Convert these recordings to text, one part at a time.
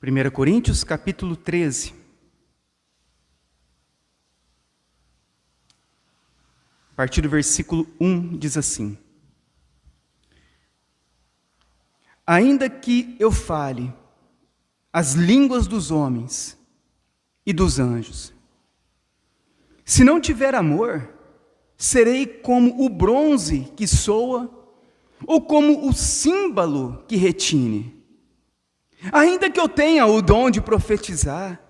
1 Coríntios capítulo 13. A partir do versículo 1 diz assim: ainda que eu fale as línguas dos homens e dos anjos, se não tiver amor, serei como o bronze que soa, ou como o símbolo que retine. Ainda que eu tenha o dom de profetizar,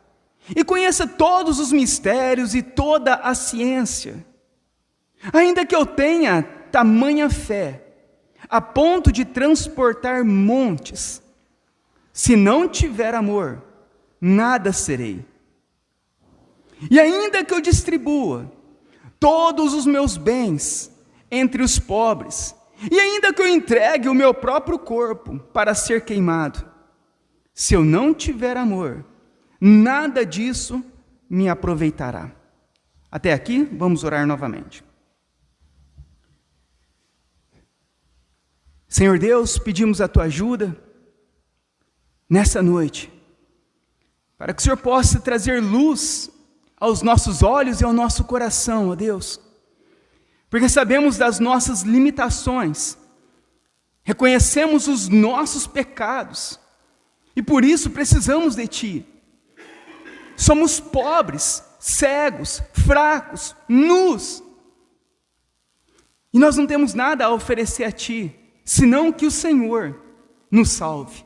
e conheça todos os mistérios e toda a ciência, ainda que eu tenha tamanha fé, a ponto de transportar montes, se não tiver amor, nada serei. E ainda que eu distribua todos os meus bens entre os pobres, e ainda que eu entregue o meu próprio corpo para ser queimado, se eu não tiver amor, nada disso me aproveitará. Até aqui, vamos orar novamente. Senhor Deus, pedimos a Tua ajuda nessa noite, para que o Senhor possa trazer luz aos nossos olhos e ao nosso coração, ó Deus, porque sabemos das nossas limitações, reconhecemos os nossos pecados, e por isso precisamos de Ti. Somos pobres, cegos, fracos, nus, e nós não temos nada a oferecer a Ti, senão que o Senhor nos salve,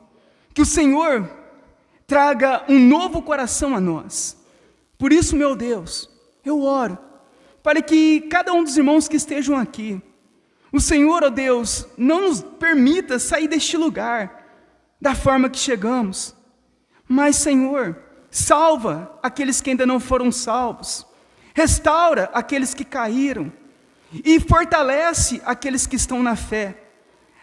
que o Senhor traga um novo coração a nós. Por isso, meu Deus, eu oro para que cada um dos irmãos que estejam aqui, o Senhor, ó Deus, não nos permita sair deste lugar da forma que chegamos, mas, Senhor, salva aqueles que ainda não foram salvos, restaura aqueles que caíram e fortalece aqueles que estão na fé.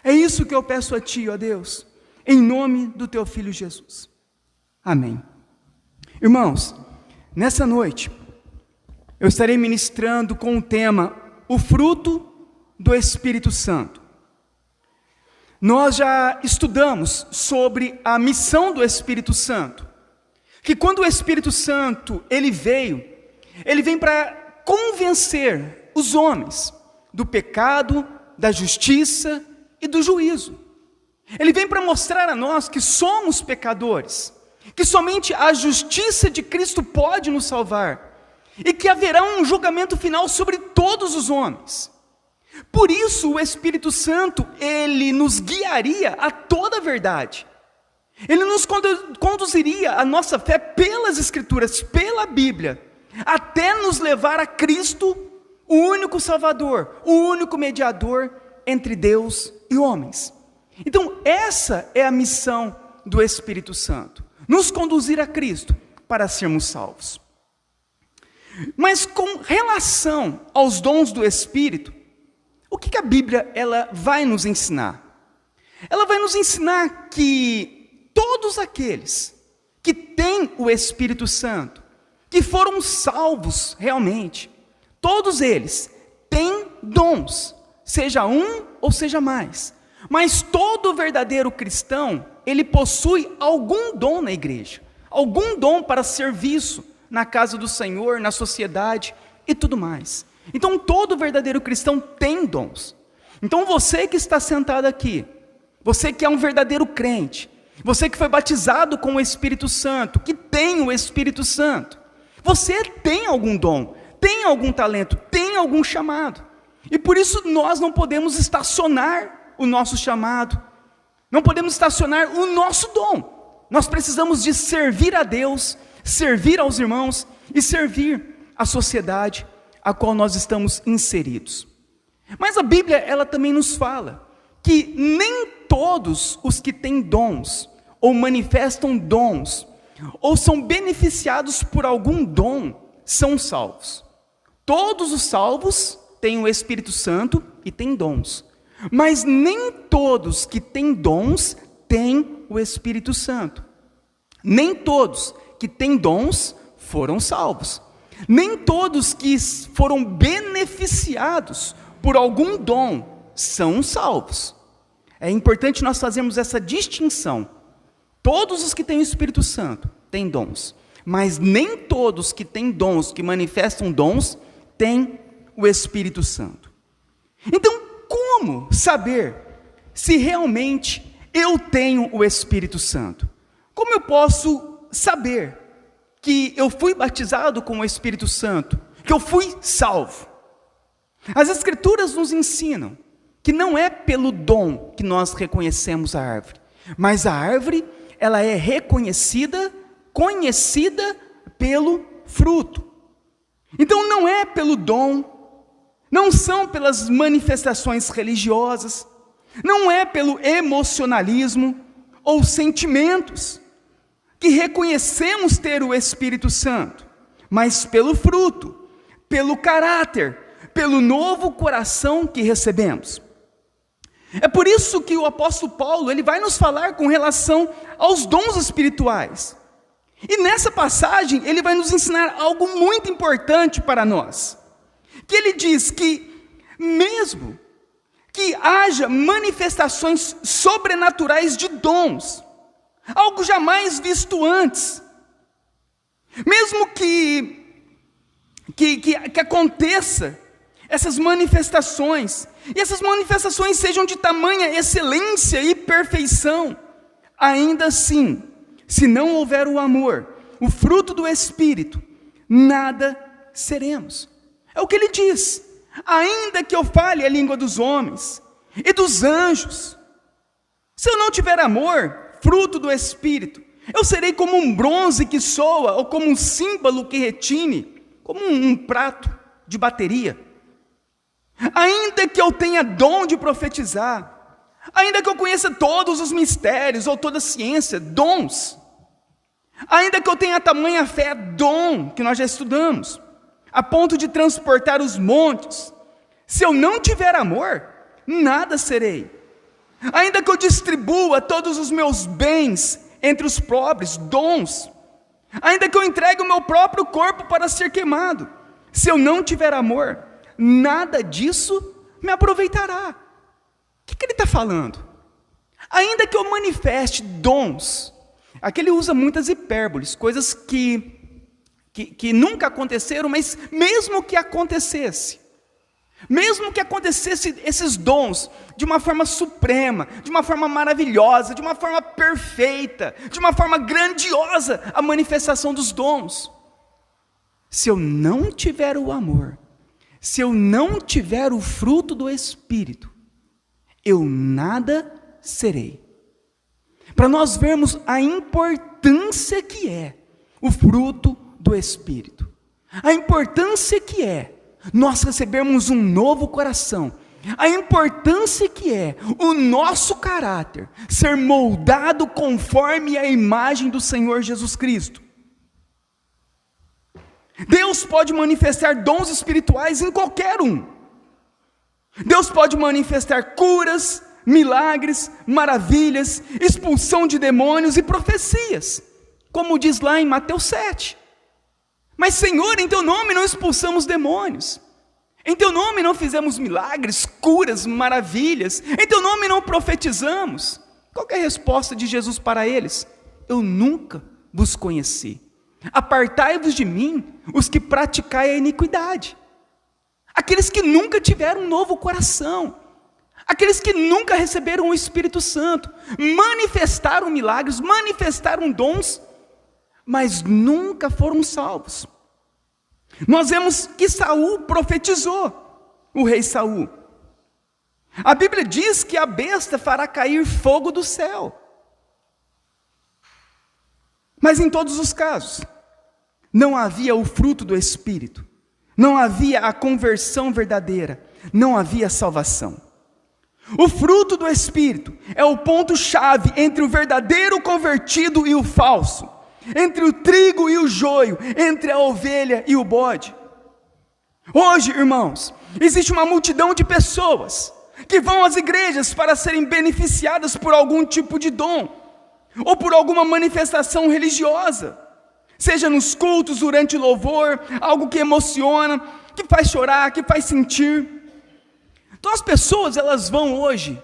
É isso que eu peço a Ti, ó Deus, em nome do Teu Filho Jesus. Amém. Irmãos, nessa noite, eu estarei ministrando com o tema, o fruto do Espírito Santo. Nós já estudamos sobre a missão do Espírito Santo, que quando o Espírito Santo, ele vem para convencer os homens do pecado, da justiça e do juízo. Ele vem para mostrar a nós que somos pecadores, que somente a justiça de Cristo pode nos salvar, e que haverá um julgamento final sobre todos os homens. Por isso o Espírito Santo, ele nos guiaria a toda a verdade. Ele nos conduziria a nossa fé pelas Escrituras, pela Bíblia, até nos levar a Cristo, o único Salvador, o único mediador entre Deus e homens. Então essa é a missão do Espírito Santo, nos conduzir a Cristo para sermos salvos. Mas com relação aos dons do Espírito, o que a Bíblia ela vai nos ensinar? Ela vai nos ensinar que todos aqueles que têm o Espírito Santo, que foram salvos realmente, todos eles têm dons, seja um ou seja mais. Mas todo verdadeiro cristão, ele possui algum dom na igreja, algum dom para serviço na casa do Senhor, na sociedade e tudo mais. Então todo verdadeiro cristão tem dons. Então você que está sentado aqui, você que é um verdadeiro crente, você que foi batizado com o Espírito Santo, que tem o Espírito Santo, você tem algum dom, tem algum talento, tem algum chamado. E por isso nós não podemos estacionar o nosso chamado, não podemos estacionar o nosso dom. Nós precisamos de servir a Deus, servir aos irmãos e servir a sociedade a qual nós estamos inseridos. Mas a Bíblia, ela também nos fala que nem todos os que têm dons, ou manifestam dons, ou são beneficiados por algum dom, são salvos. Todos os salvos têm o Espírito Santo e têm dons, mas nem todos que têm dons têm o Espírito Santo. Nem todos que têm dons foram salvos. Nem todos que foram beneficiados por algum dom são salvos. É importante nós fazermos essa distinção. Todos os que têm o Espírito Santo têm dons, mas nem todos que têm dons, que manifestam dons, têm o Espírito Santo. Então, como saber se realmente eu tenho o Espírito Santo? Como eu posso saber que eu fui batizado com o Espírito Santo, que eu fui salvo? As Escrituras nos ensinam que não é pelo dom que nós reconhecemos a árvore, mas a árvore, ela é reconhecida, conhecida pelo fruto. Então não é pelo dom, não são pelas manifestações religiosas, não é pelo emocionalismo ou sentimentos que reconhecemos ter o Espírito Santo, mas pelo fruto, pelo caráter, pelo novo coração que recebemos. É por isso que o apóstolo Paulo, ele vai nos falar com relação aos dons espirituais. E nessa passagem, ele vai nos ensinar algo muito importante para nós. Que ele diz que, mesmo que haja manifestações sobrenaturais de dons, algo jamais visto antes, mesmo que aconteça essas manifestações, e essas manifestações sejam de tamanha excelência e perfeição, ainda assim, se não houver o amor, o fruto do Espírito, nada seremos. É o que ele diz: ainda que eu fale a língua dos homens e dos anjos, se eu não tiver amor, fruto do Espírito, eu serei como um bronze que soa, ou como um símbolo que retine, como um prato de bateria. Ainda que eu tenha dom de profetizar, ainda que eu conheça todos os mistérios, ou toda a ciência, dons, ainda que eu tenha tamanha fé, dom, que nós já estudamos, a ponto de transportar os montes, se eu não tiver amor, nada serei. Ainda que eu distribua todos os meus bens entre os pobres, dons, ainda que eu entregue o meu próprio corpo para ser queimado, se eu não tiver amor, nada disso me aproveitará. O que ele está falando? Ainda que eu manifeste dons, aqui ele usa muitas hipérboles, coisas que nunca aconteceram, mas mesmo que acontecesse esses dons de uma forma suprema, de uma forma maravilhosa, de uma forma perfeita, de uma forma grandiosa, a manifestação dos dons, se eu não tiver o amor, se eu não tiver o fruto do Espírito, eu nada serei. Para nós vermos a importância que é o fruto do Espírito, a importância que é nós recebermos um novo coração, a importância que é o nosso caráter ser moldado conforme a imagem do Senhor Jesus Cristo. Deus pode manifestar dons espirituais em qualquer um. Deus pode manifestar curas, milagres, maravilhas, expulsão de demônios e profecias, como diz lá em Mateus 7. Mas Senhor, em teu nome não expulsamos demônios, em teu nome não fizemos milagres, curas, maravilhas, em teu nome não profetizamos. Qual que é a resposta de Jesus para eles? Eu nunca vos conheci. Apartai-vos de mim, os que praticai a iniquidade. Aqueles que nunca tiveram um novo coração, aqueles que nunca receberam o Espírito Santo, manifestaram milagres, manifestaram dons, mas nunca foram salvos. Nós vemos que Saul profetizou, o rei Saul. A Bíblia diz que a besta fará cair fogo do céu. Mas em todos os casos, não havia o fruto do Espírito, não havia a conversão verdadeira, não havia salvação. O fruto do Espírito é o ponto-chave entre o verdadeiro convertido e o falso, entre o trigo e o joio, entre a ovelha e o bode. Hoje, irmãos, existe uma multidão de pessoas que vão às igrejas para serem beneficiadas por algum tipo de dom, ou por alguma manifestação religiosa, seja nos cultos, durante o louvor, algo que emociona, que faz chorar, que faz sentir. Então as pessoas, elas vão hoje,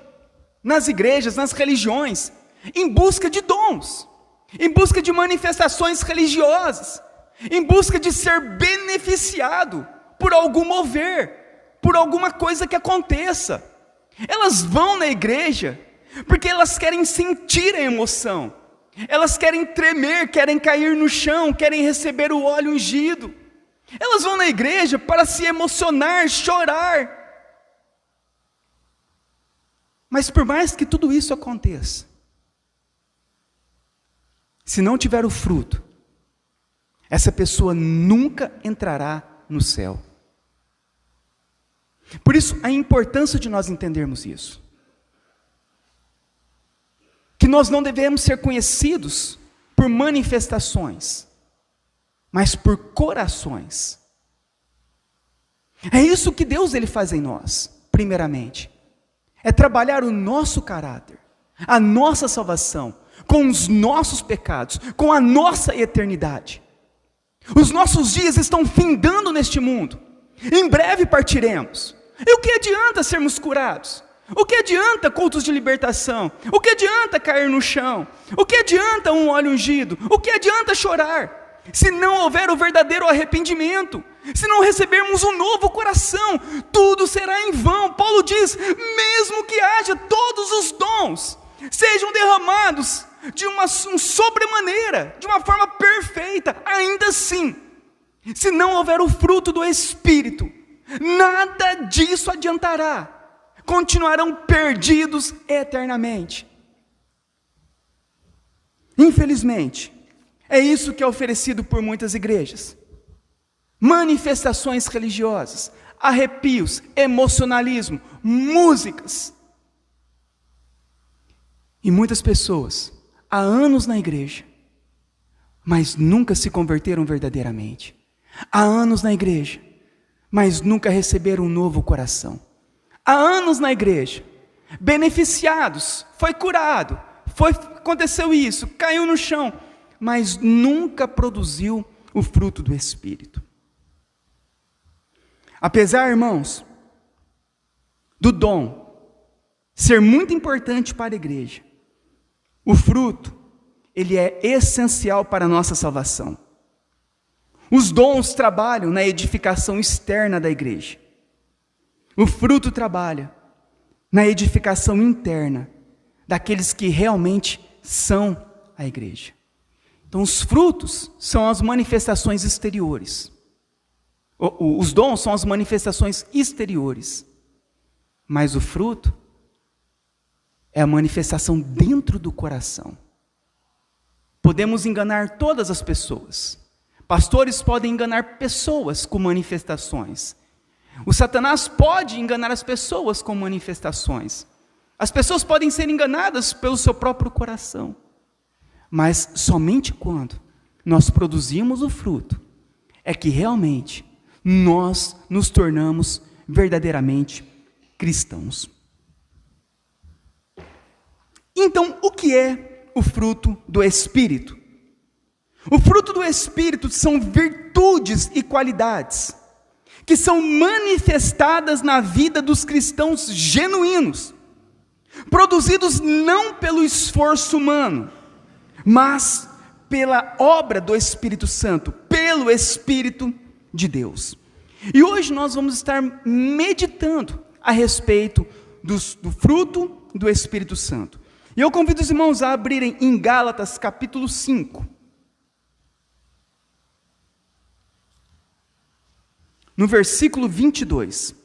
nas igrejas, nas religiões, em busca de dons, em busca de manifestações religiosas, em busca de ser beneficiado por algum mover, por alguma coisa que aconteça. Elas vão na igreja porque elas querem sentir a emoção, elas querem tremer, querem cair no chão, querem receber o óleo ungido. Elas vão na igreja para se emocionar, chorar. Mas por mais que tudo isso aconteça, se não tiver o fruto, essa pessoa nunca entrará no céu. Por isso, a importância de nós entendermos isso. Que nós não devemos ser conhecidos por manifestações, mas por corações. É isso que Deus ele faz em nós, primeiramente. É trabalhar o nosso caráter, a nossa salvação, com os nossos pecados, com a nossa eternidade. Os nossos dias estão findando neste mundo. Em breve partiremos. E o que adianta sermos curados? O que adianta cultos de libertação? O que adianta cair no chão? O que adianta um óleo ungido? O que adianta chorar? Se não houver o verdadeiro arrependimento, se não recebermos um novo coração, tudo será em vão. Paulo diz, mesmo que haja todos os dons, sejam derramados de uma sobremaneira, de uma forma perfeita, ainda assim, se não houver o fruto do Espírito, nada disso adiantará, continuarão perdidos eternamente. Infelizmente, é isso que é oferecido por muitas igrejas. Manifestações religiosas, arrepios, emocionalismo, músicas. E muitas pessoas, há anos na igreja, mas nunca se converteram verdadeiramente. Há anos na igreja, mas nunca receberam um novo coração. Há anos na igreja, beneficiados, foi curado, aconteceu isso, caiu no chão, mas nunca produziu o fruto do Espírito. Apesar, irmãos, do dom ser muito importante para a igreja, o fruto, ele é essencial para a nossa salvação. Os dons trabalham na edificação externa da igreja. O fruto trabalha na edificação interna daqueles que realmente são a igreja. Então, os frutos são as manifestações exteriores. Os dons são as manifestações exteriores. Mas o fruto é a manifestação dentro do coração. Podemos enganar todas as pessoas. Pastores podem enganar pessoas com manifestações. O Satanás pode enganar as pessoas com manifestações. As pessoas podem ser enganadas pelo seu próprio coração. Mas somente quando nós produzimos o fruto, é que realmente nós nos tornamos verdadeiramente cristãos. Então, o que é o fruto do Espírito? O fruto do Espírito são virtudes e qualidades que são manifestadas na vida dos cristãos genuínos, produzidos não pelo esforço humano, mas pela obra do Espírito Santo, pelo Espírito de Deus. E hoje nós vamos estar meditando a respeito do fruto do Espírito Santo. E eu convido os irmãos a abrirem em Gálatas capítulo 5. No versículo 22.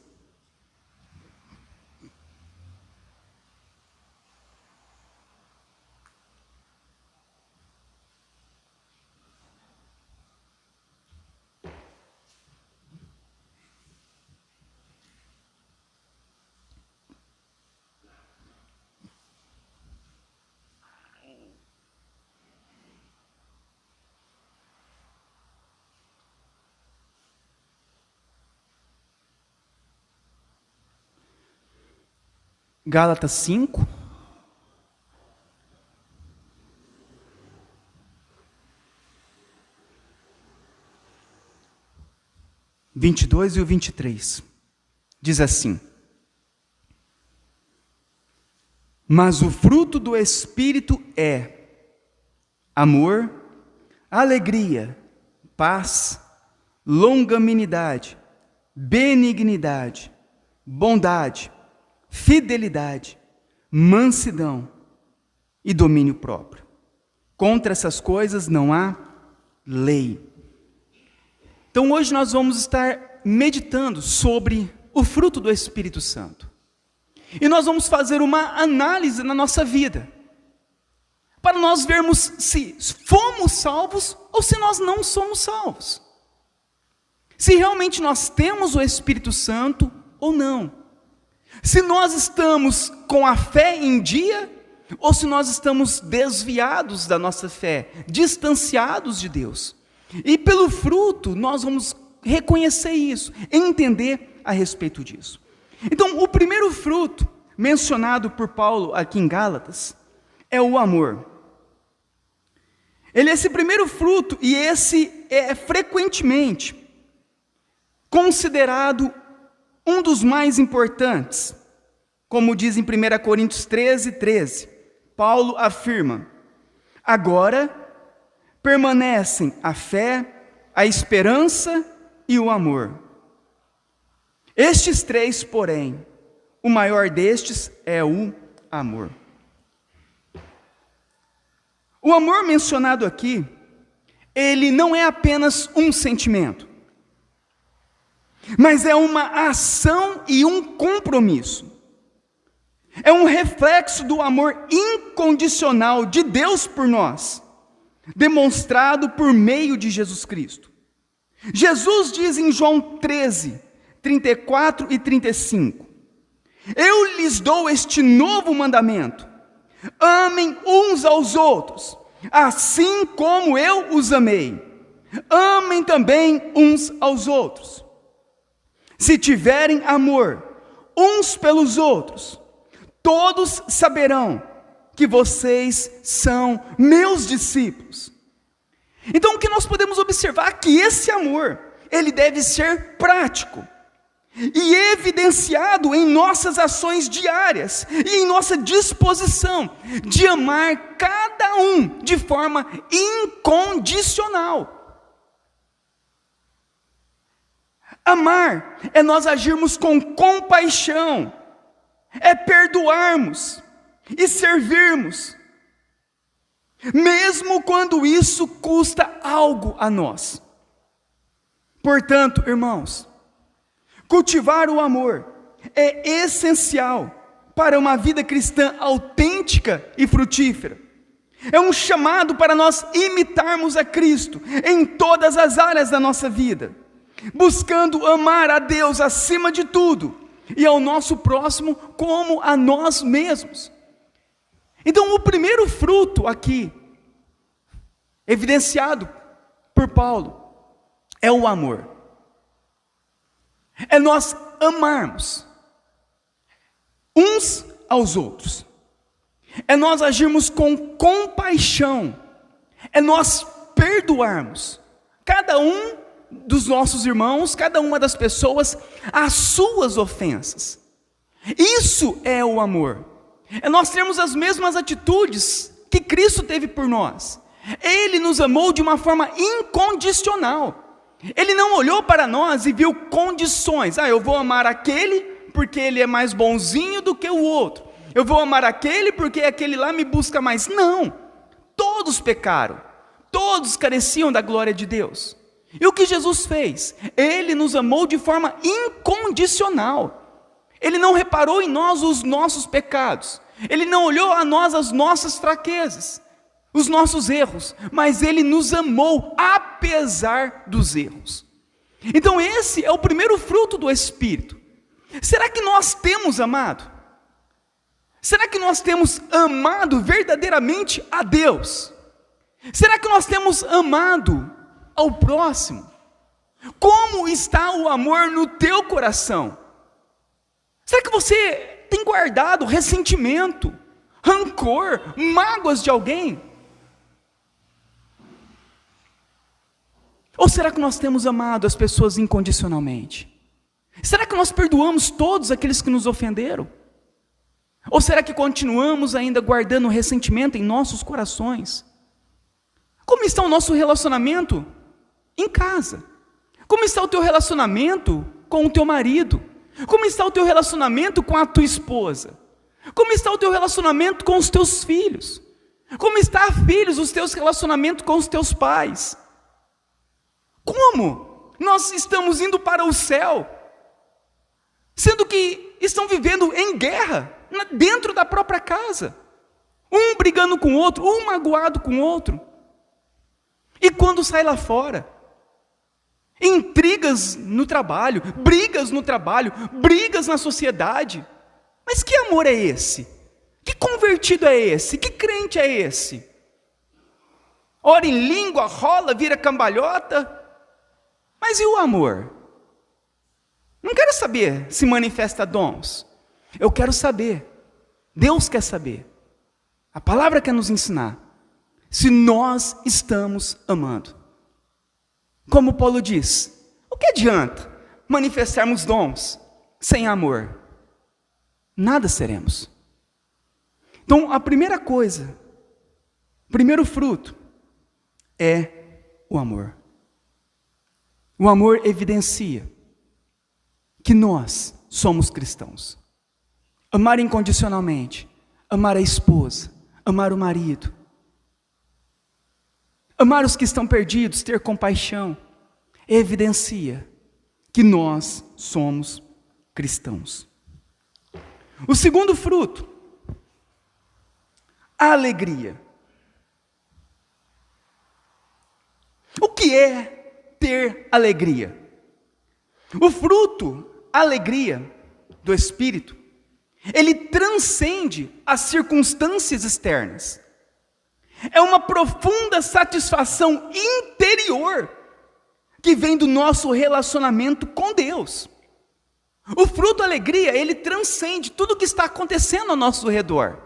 Gálatas 5, e 22 e o 23, diz assim: mas o fruto do Espírito é amor, alegria, paz, longanimidade, benignidade, bondade, fidelidade, mansidão e domínio próprio. Contra essas coisas não há lei. Então hoje nós vamos estar meditando sobre o fruto do Espírito Santo. E nós vamos fazer uma análise na nossa vida, para nós vermos se fomos salvos ou se nós não somos salvos. Se realmente nós temos o Espírito Santo ou não. Se nós estamos com a fé em dia ou se nós estamos desviados da nossa fé, distanciados de Deus. E pelo fruto nós vamos reconhecer isso, entender a respeito disso. Então, o primeiro fruto mencionado por Paulo aqui em Gálatas é o amor. Esse primeiro fruto, e esse é frequentemente considerado um dos mais importantes. Como diz em 1 Coríntios 13, Paulo afirma: agora permanecem a fé, a esperança e o amor. Estes três, porém, o maior destes é o amor. O amor mencionado aqui, ele não é apenas um sentimento, mas é uma ação e um compromisso. É um reflexo do amor incondicional de Deus por nós, demonstrado por meio de Jesus Cristo. Jesus diz em João 13, 34 e 35, eu lhes dou este novo mandamento, amem uns aos outros, assim como eu os amei, amem também uns aos outros. Se tiverem amor uns pelos outros, todos saberão que vocês são meus discípulos. Então o que nós podemos observar é que esse amor, ele deve ser prático e evidenciado em nossas ações diárias e em nossa disposição de amar cada um de forma incondicional. Amar é nós agirmos com compaixão, é perdoarmos e servirmos, mesmo quando isso custa algo a nós. Portanto, irmãos, cultivar o amor é essencial para uma vida cristã autêntica e frutífera. É um chamado para nós imitarmos a Cristo em todas as áreas da nossa vida, buscando amar a Deus acima de tudo e ao nosso próximo como a nós mesmos. Então, o primeiro fruto aqui, evidenciado por Paulo, é o amor. É nós amarmos uns aos outros. É nós agirmos com compaixão. É nós perdoarmos cada um dos nossos irmãos, cada uma das pessoas, as suas ofensas. Isso é o amor. É nós termos as mesmas atitudes que Cristo teve por nós. Ele nos amou de uma forma incondicional. Ele não olhou para nós e viu condições. Eu vou amar aquele porque ele é mais bonzinho do que o outro. Eu vou amar aquele porque aquele lá me busca mais. Não. Todos pecaram. Todos careciam da glória de Deus. E o que Jesus fez? Ele nos amou de forma incondicional. Ele não reparou em nós os nossos pecados. Ele não olhou a nós as nossas fraquezas, os nossos erros, mas Ele nos amou apesar dos erros. Então esse é o primeiro fruto do Espírito. Será que nós temos amado? Será que nós temos amado verdadeiramente a Deus? Será que nós temos amado ao próximo? Como está o amor no teu coração? Será que você tem guardado ressentimento, rancor, mágoas de alguém? Ou será que nós temos amado as pessoas incondicionalmente? Será que nós perdoamos todos aqueles que nos ofenderam? Ou será que continuamos ainda guardando ressentimento em nossos corações? Como está o nosso relacionamento em casa? Como está o teu relacionamento com o teu marido? Como está o teu relacionamento com a tua esposa? Como está o teu relacionamento com os teus filhos? Como está, filhos, os teus relacionamentos com os teus pais? Como nós estamos indo para o céu, sendo que estão vivendo em guerra, dentro da própria casa, um brigando com o outro, um magoado com o outro, e quando sai lá fora, intrigas no trabalho, brigas na sociedade. Mas que amor é esse? Que convertido é esse? Que crente é esse? Ora em língua, rola, vira cambalhota. Mas e o amor? Não quero saber se manifesta dons. Eu quero saber. Deus quer saber. A palavra quer nos ensinar. Se nós estamos amando. Como Paulo diz, o que adianta manifestarmos dons sem amor? Nada seremos. Então, a primeira coisa, o primeiro fruto é o amor. O amor evidencia que nós somos cristãos. Amar incondicionalmente, amar a esposa, amar o marido, amar os que estão perdidos, ter compaixão, evidencia que nós somos cristãos. O segundo fruto, a alegria. O que é ter alegria? O fruto, a alegria do Espírito, ele transcende as circunstâncias externas. É uma profunda satisfação interior que vem do nosso relacionamento com Deus. O fruto, a alegria, ele transcende tudo o que está acontecendo ao nosso redor.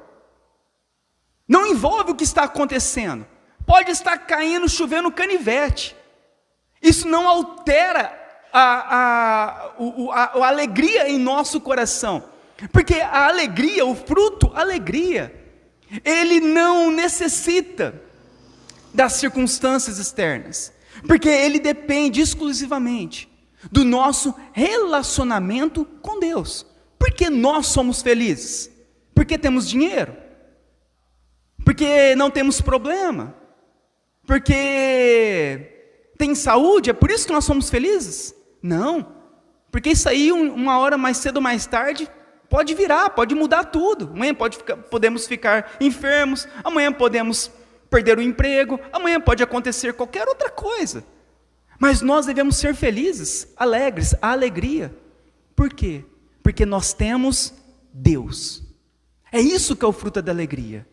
Não envolve o que está acontecendo. Pode estar caindo, chovendo canivete. Isso não altera a alegria em nosso coração. Porque a alegria, o fruto, a alegria, ele não necessita das circunstâncias externas. Porque ele depende exclusivamente do nosso relacionamento com Deus. Por que nós somos felizes? Porque temos dinheiro? Porque não temos problema? Porque tem saúde? É por isso que nós somos felizes? Não. Porque isso aí, uma hora mais cedo ou mais tarde, pode virar, pode mudar tudo. Amanhã podemos ficar enfermos, amanhã podemos perder o emprego, amanhã pode acontecer qualquer outra coisa. Mas nós devemos ser felizes, alegres, a alegria. Por quê? Porque nós temos Deus. É isso que é o fruto da alegria.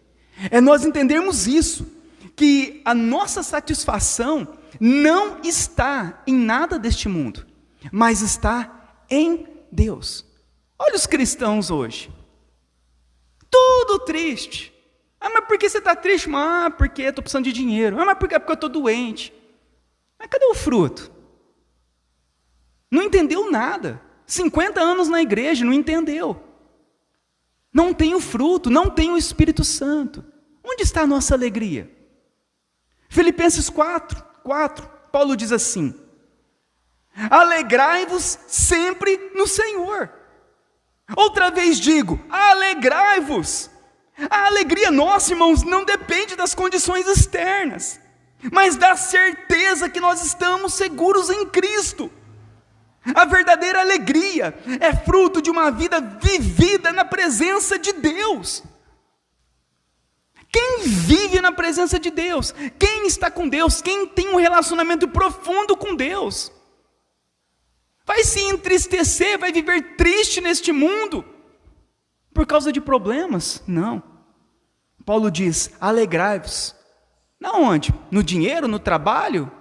É nós entendermos isso, que a nossa satisfação não está em nada deste mundo, mas está em Deus. Olha os cristãos hoje, tudo triste. Ah, mas por que você está triste? Ah, porque eu estou precisando de dinheiro. Ah, mas por que? Porque eu estou doente. Mas cadê o fruto? Não entendeu nada. 50 anos na igreja, não entendeu. Não tem o fruto, não tem o Espírito Santo. Onde está a nossa alegria? Filipenses 4, Paulo diz assim: alegrai-vos sempre no Senhor. Outra vez digo, alegrai-vos. A alegria nossa, irmãos, não depende das condições externas, mas da certeza que nós estamos seguros em Cristo. A verdadeira alegria é fruto de uma vida vivida na presença de Deus. Quem vive na presença de Deus, quem está com Deus, quem tem um relacionamento profundo com Deus, vai se entristecer, vai viver triste neste mundo, por causa de problemas? Não. Paulo diz, alegrai-vos. Na onde? No dinheiro, no trabalho?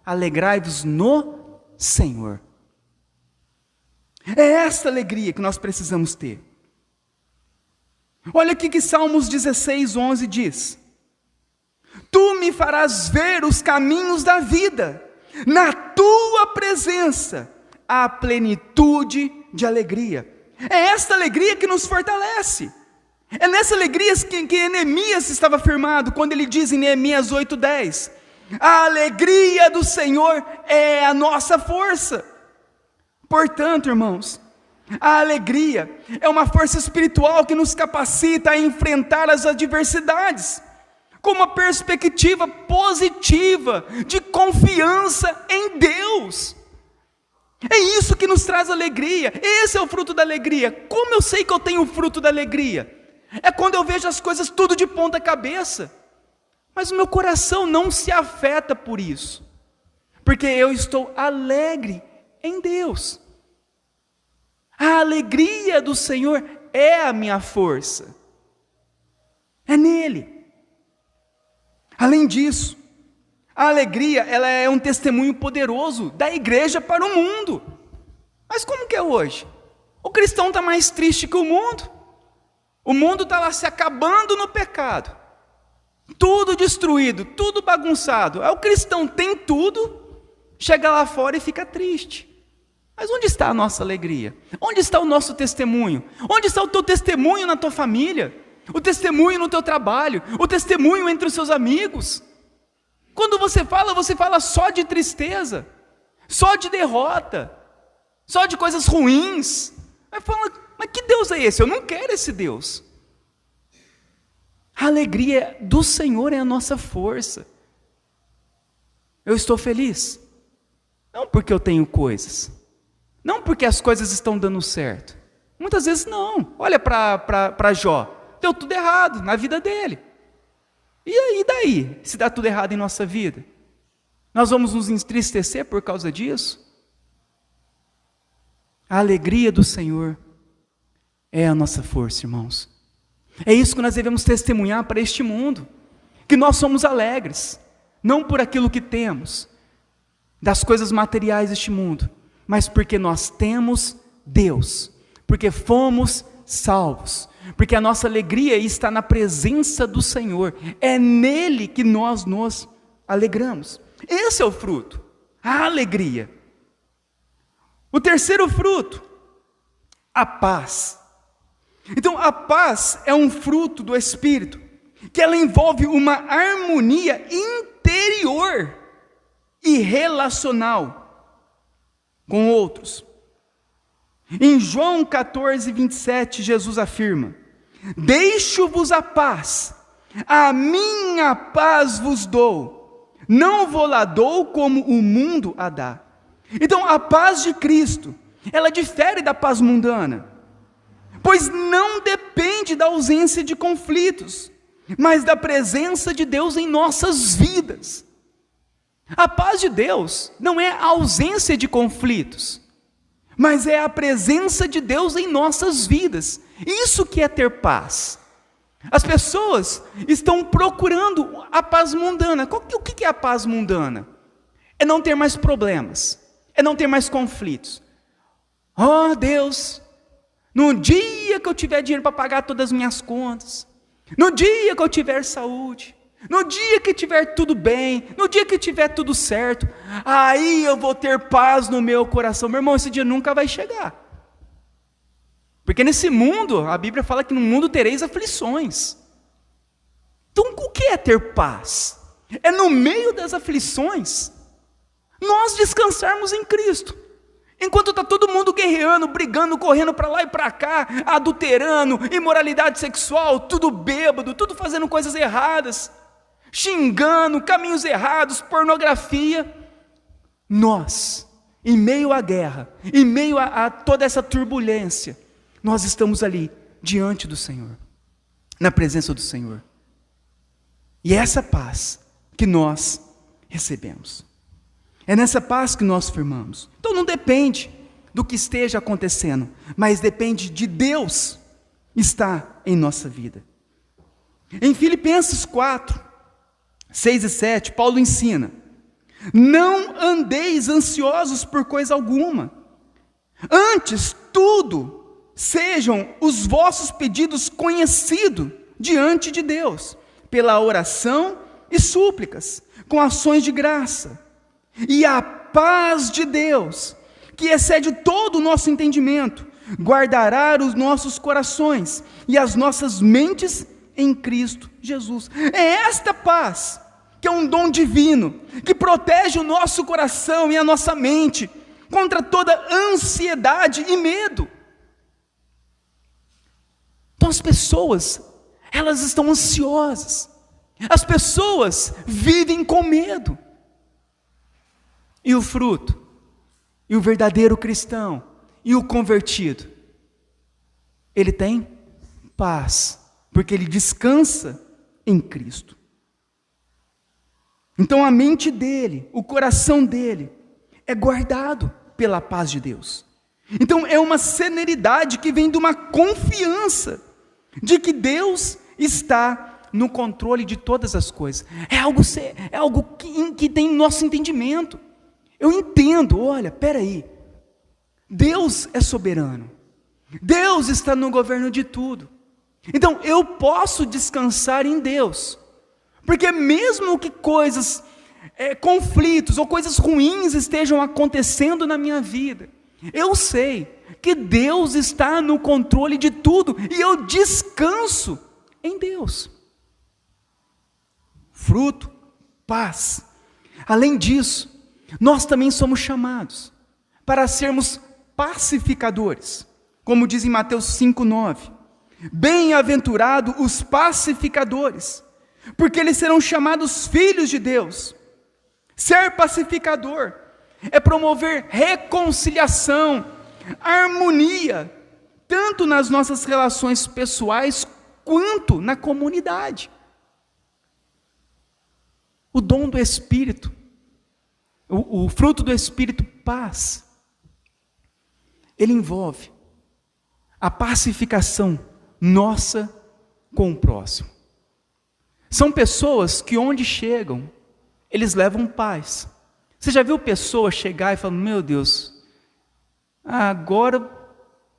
Alegrai-vos no Senhor. É esta alegria que nós precisamos ter. Olha aqui que Salmos 16, 11 diz: tu me farás ver os caminhos da vida, na tua presença há plenitude de alegria. É esta alegria que nos fortalece. É nessa alegria que Neemias estava firmado, quando ele diz em Neemias 8:10: A alegria do Senhor é a nossa força. Portanto, irmãos, a alegria é uma força espiritual que nos capacita a enfrentar as adversidades com uma perspectiva positiva de confiança em Deus. É isso que nos traz alegria. Esse é o fruto da alegria. Como eu sei que eu tenho o fruto da alegria? É quando eu vejo as coisas tudo de ponta cabeça, mas o meu coração não se afeta por isso, porque eu estou alegre em Deus. A alegria do Senhor é a minha força, é nele. Além disso, a alegria, ela é um testemunho poderoso da igreja para o mundo. Mas como que é hoje? O cristão está mais triste que o mundo está lá se acabando no pecado, tudo destruído, tudo bagunçado. Aí o cristão tem tudo, chega lá fora e fica triste. Mas onde está a nossa alegria? Onde está o nosso testemunho? Onde está o teu testemunho na tua família? O testemunho no teu trabalho? O testemunho entre os seus amigos? Quando você fala só de tristeza, só de derrota, só de coisas ruins. Aí fala, mas que Deus é esse? Eu não quero esse Deus. A alegria do Senhor é a nossa força. Eu estou feliz, não porque eu tenho coisas, não porque as coisas estão dando certo. Muitas vezes não. Olha para Jó, deu tudo errado na vida dele. E aí daí, se dá tudo errado em nossa vida? Nós vamos nos entristecer por causa disso? A alegria do Senhor é a nossa força, irmãos. É isso que nós devemos testemunhar para este mundo, que nós somos alegres, não por aquilo que temos, das coisas materiais deste mundo, mas porque nós temos Deus, porque fomos salvos, porque a nossa alegria está na presença do Senhor, é nele que nós nos alegramos. Esse é o fruto, a alegria. O terceiro fruto, a paz. Então a paz é um fruto do Espírito, que ela envolve uma harmonia interior e relacional com outros. Em João 14, 27, Jesus afirma: deixo-vos a paz, a minha paz vos dou, não vou lá dou como o mundo a dá. Então a paz de Cristo, ela difere da paz mundana, pois não depende da ausência de conflitos, mas da presença de Deus em nossas vidas. A paz de Deus não é a ausência de conflitos, mas é a presença de Deus em nossas vidas. Isso que é ter paz. As pessoas estão procurando a paz mundana. O que é a paz mundana? É não ter mais problemas, é não ter mais conflitos. Oh Deus, no dia que eu tiver dinheiro para pagar todas as minhas contas, no dia que eu tiver saúde, no dia que tiver tudo bem, no dia que tiver tudo certo, aí eu vou ter paz no meu coração. Meu irmão, esse dia nunca vai chegar. Porque nesse mundo, a Bíblia fala que no mundo tereis aflições. Então o que é ter paz? É no meio das aflições, nós descansarmos em Cristo. Enquanto está todo mundo guerreando, brigando, correndo para lá e para cá, adulterando, imoralidade sexual, tudo bêbado, tudo fazendo coisas erradas, xingando, caminhos errados, pornografia, nós, em meio à guerra, em meio a toda essa turbulência, nós estamos ali, diante do Senhor, na presença do Senhor. E é essa paz que nós recebemos. É nessa paz que nós firmamos. Então não depende do que esteja acontecendo, mas depende de Deus estar em nossa vida. Em Filipenses 4, 6 e 7, Paulo ensina: não andeis ansiosos por coisa alguma, antes tudo sejam os vossos pedidos conhecidos diante de Deus, pela oração e súplicas, com ações de graça. E a paz de Deus, que excede todo o nosso entendimento, guardará os nossos corações e as nossas mentes em Cristo Jesus. É esta paz que é um dom divino, que protege o nosso coração e a nossa mente contra toda ansiedade e medo. Então as pessoas, elas estão ansiosas, as pessoas vivem com medo. E o fruto, e o verdadeiro cristão, e o convertido, ele tem paz, porque ele descansa em Cristo. Então a mente dele, o coração dele, é guardado pela paz de Deus. Então é uma serenidade que vem de uma confiança de que Deus está no controle de todas as coisas. É algo que tem nosso entendimento. Eu entendo, olha, peraí, Deus é soberano, Deus está no governo de tudo, então eu posso descansar em Deus, porque mesmo que coisas, conflitos ou coisas ruins estejam acontecendo na minha vida, eu sei que Deus está no controle de tudo, e eu descanso em Deus. Fruto, paz. Além disso, nós também somos chamados para sermos pacificadores, como diz em Mateus 5:9, bem-aventurados os pacificadores, porque eles serão chamados filhos de Deus. Ser pacificador é promover reconciliação, harmonia, tanto nas nossas relações pessoais, quanto na comunidade. O dom do Espírito, o fruto do Espírito, paz, ele envolve a pacificação nossa com o próximo. São pessoas que onde chegam, eles levam paz. Você já viu pessoas chegar e falar, meu Deus, agora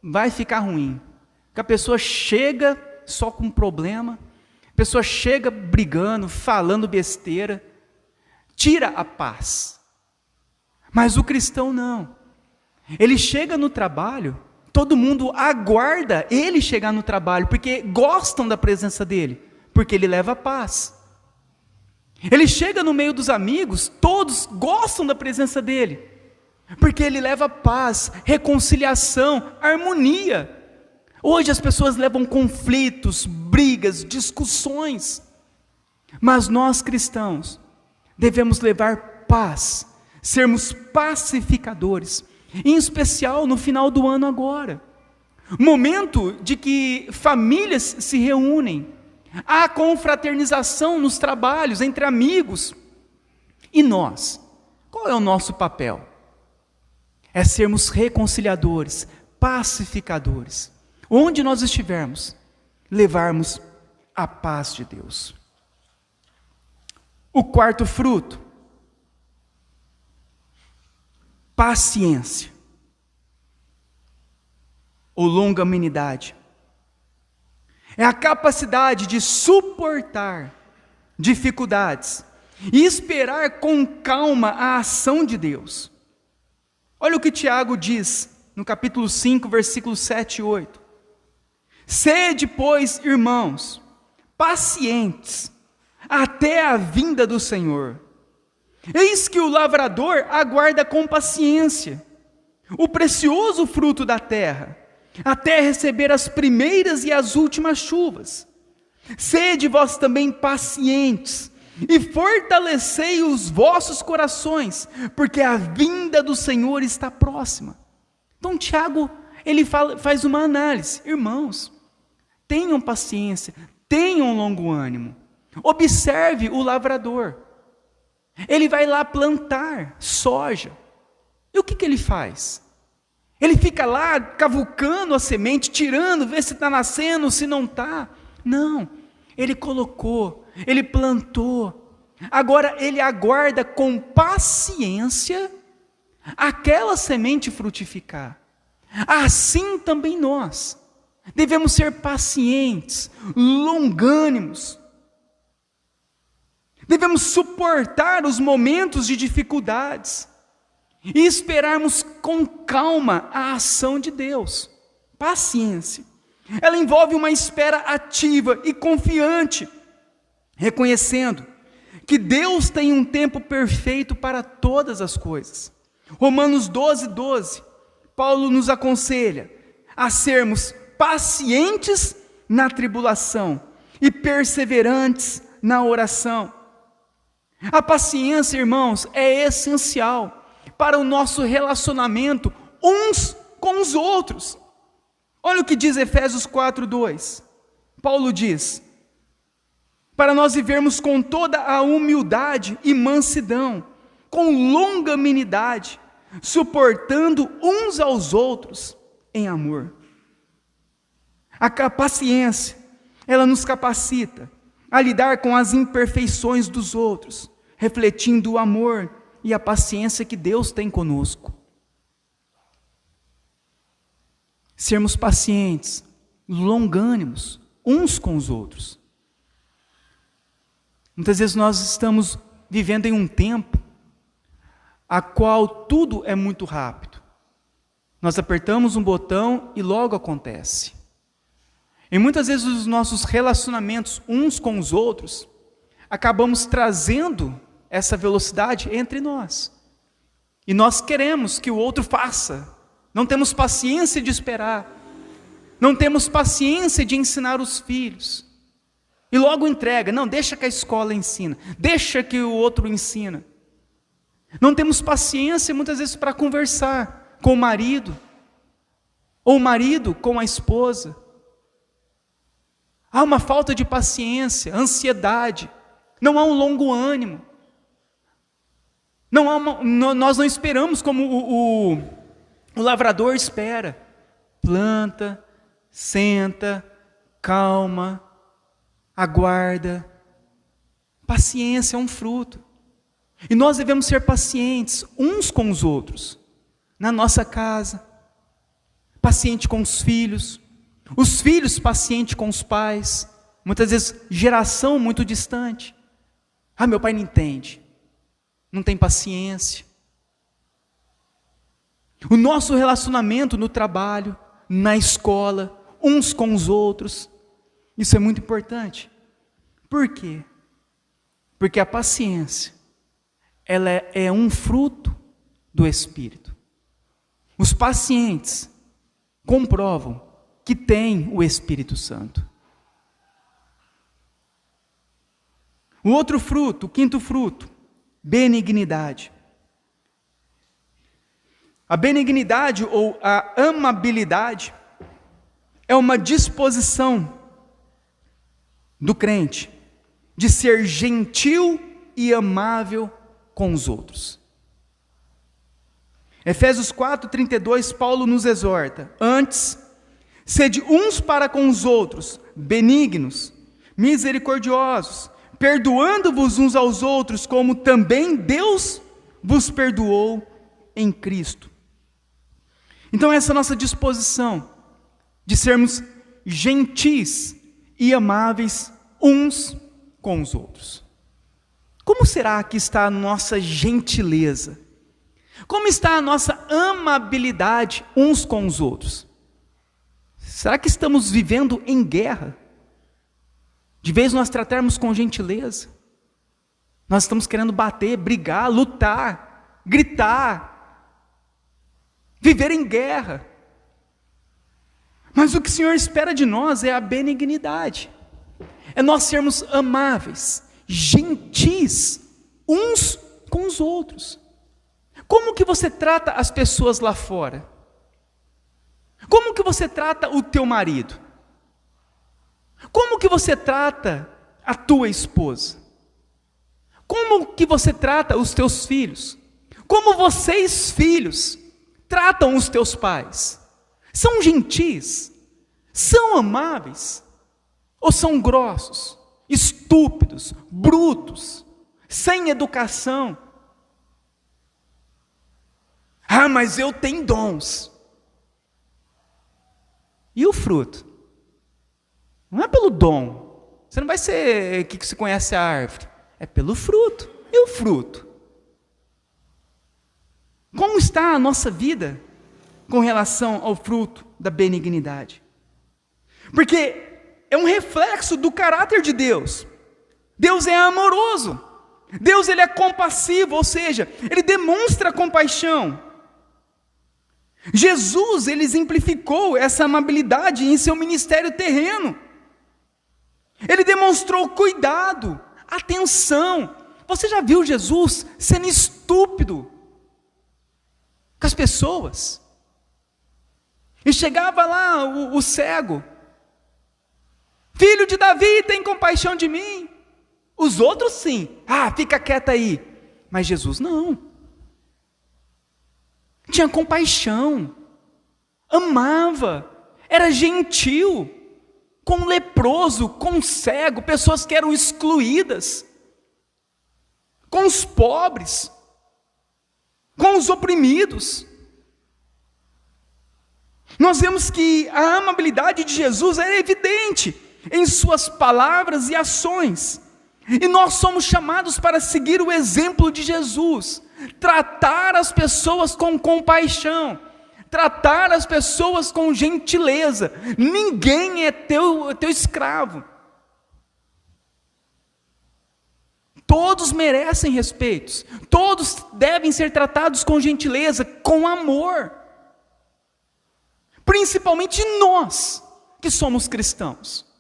vai ficar ruim. Que a pessoa chega só com problema, a pessoa chega brigando, falando besteira, tira a paz. Mas o cristão não. Ele chega no trabalho, todo mundo aguarda ele chegar no trabalho, porque gostam da presença dele, porque ele leva paz. Ele chega no meio dos amigos, todos gostam da presença dele, porque ele leva paz, reconciliação, harmonia. Hoje as pessoas levam conflitos, brigas, discussões, mas nós cristãos devemos levar paz, sermos pacificadores, em especial no final do ano agora, momento de que famílias se reúnem, há confraternização nos trabalhos, entre amigos, e nós, qual é o nosso papel? É sermos reconciliadores, pacificadores, onde nós estivermos, levarmos a paz de Deus. O quarto fruto, paciência, ou longanimidade, é a capacidade de suportar dificuldades e esperar com calma a ação de Deus. Olha o que Tiago diz no capítulo 5, versículos 7 e 8. Sede, pois, irmãos, pacientes até a vinda do Senhor. Eis que o lavrador aguarda com paciência o precioso fruto da terra, até receber as primeiras e as últimas chuvas. Sede vós também pacientes, e fortalecei os vossos corações, porque a vinda do Senhor está próxima. Então Tiago, ele faz uma análise. Irmãos, tenham paciência, tenham longo ânimo. Observe o lavrador. Ele vai lá plantar soja. E o que ele faz? Ele fica lá cavucando a semente, tirando, vê se está nascendo, se não está. Não, ele colocou, ele plantou. Agora ele aguarda com paciência aquela semente frutificar. Assim também nós devemos ser pacientes, longânimos. Devemos suportar os momentos de dificuldades e esperarmos com calma a ação de Deus. Paciência. Ela envolve uma espera ativa e confiante, reconhecendo que Deus tem um tempo perfeito para todas as coisas. Romanos 12:12, Paulo nos aconselha a sermos pacientes na tribulação e perseverantes na oração. A paciência, irmãos, é essencial para o nosso relacionamento uns com os outros. Olha o que diz Efésios 4:2. Paulo diz: para nós vivermos com toda a humildade e mansidão, com longanimidade, suportando uns aos outros em amor. A paciência, ela nos capacita a lidar com as imperfeições dos outros, refletindo o amor e a paciência que Deus tem conosco. Sermos pacientes, longânimos uns com os outros. Muitas vezes nós estamos vivendo em um tempo a qual tudo é muito rápido. Nós apertamos um botão e logo acontece. E muitas vezes os nossos relacionamentos uns com os outros, acabamos trazendo essa velocidade entre nós. E nós queremos que o outro faça. Não temos paciência de esperar. Não temos paciência de ensinar os filhos. E logo entrega. Não, deixa que a escola ensina. Deixa que o outro ensina. Não temos paciência muitas vezes para conversar com o marido. Ou o marido com a esposa. Há uma falta de paciência, ansiedade. Não há um longo ânimo. Nós não esperamos como o lavrador espera. Planta, senta, calma, aguarda. Paciência é um fruto. E nós devemos ser pacientes uns com os outros. Na nossa casa, paciente com os filhos paciente com os pais. Muitas vezes geração muito distante. Meu pai não entende. Não tem paciência. O nosso relacionamento no trabalho, na escola, uns com os outros, isso é muito importante. Por quê? Porque a paciência, ela é um fruto do Espírito. Os pacientes comprovam que têm o Espírito Santo. O outro fruto, o quinto fruto, benignidade. A benignidade ou a amabilidade é uma disposição do crente de ser gentil e amável com os outros. Efésios 4:32, Paulo nos exorta: antes, sede uns para com os outros, benignos, misericordiosos, perdoando-vos uns aos outros, como também Deus vos perdoou em Cristo. Então essa nossa disposição de sermos gentis e amáveis uns com os outros. Como será que está a nossa gentileza? Como está a nossa amabilidade uns com os outros? Será que estamos vivendo em guerra? De vez nós tratarmos com gentileza, nós estamos querendo bater, brigar, lutar, gritar, viver em guerra. Mas o que o Senhor espera de nós é a benignidade, é nós sermos amáveis, gentis, uns com os outros. Como que você trata as pessoas lá fora? Como que você trata o teu marido? Como que você trata a tua esposa? Como que você trata os teus filhos? Como vocês, filhos, tratam os teus pais? São gentis? São amáveis? Ou são grossos, estúpidos, brutos, sem educação? Mas eu tenho dons. E o fruto? Não é pelo dom. Você não vai ser que se conhece a árvore. É pelo fruto. E o fruto? Como está a nossa vida com relação ao fruto da benignidade? Porque é um reflexo do caráter de Deus. Deus é amoroso. Deus, ele é compassivo, ou seja, ele demonstra compaixão. Jesus, ele exemplificou essa amabilidade em seu ministério terreno. Ele demonstrou cuidado, atenção. Você já viu Jesus sendo estúpido com as pessoas? E chegava lá o cego: filho de Davi, tem compaixão de mim. Os outros sim, fica quieto aí. Mas Jesus não. Tinha compaixão, amava, era gentil com o leproso, com o cego, pessoas que eram excluídas, com os pobres, com os oprimidos. Nós vemos que a amabilidade de Jesus é evidente em suas palavras e ações. E nós somos chamados para seguir o exemplo de Jesus, tratar as pessoas com compaixão, tratar as pessoas com gentileza. Ninguém é teu escravo. Todos merecem respeito, todos devem ser tratados com gentileza, com amor. Principalmente nós, que somos cristãos.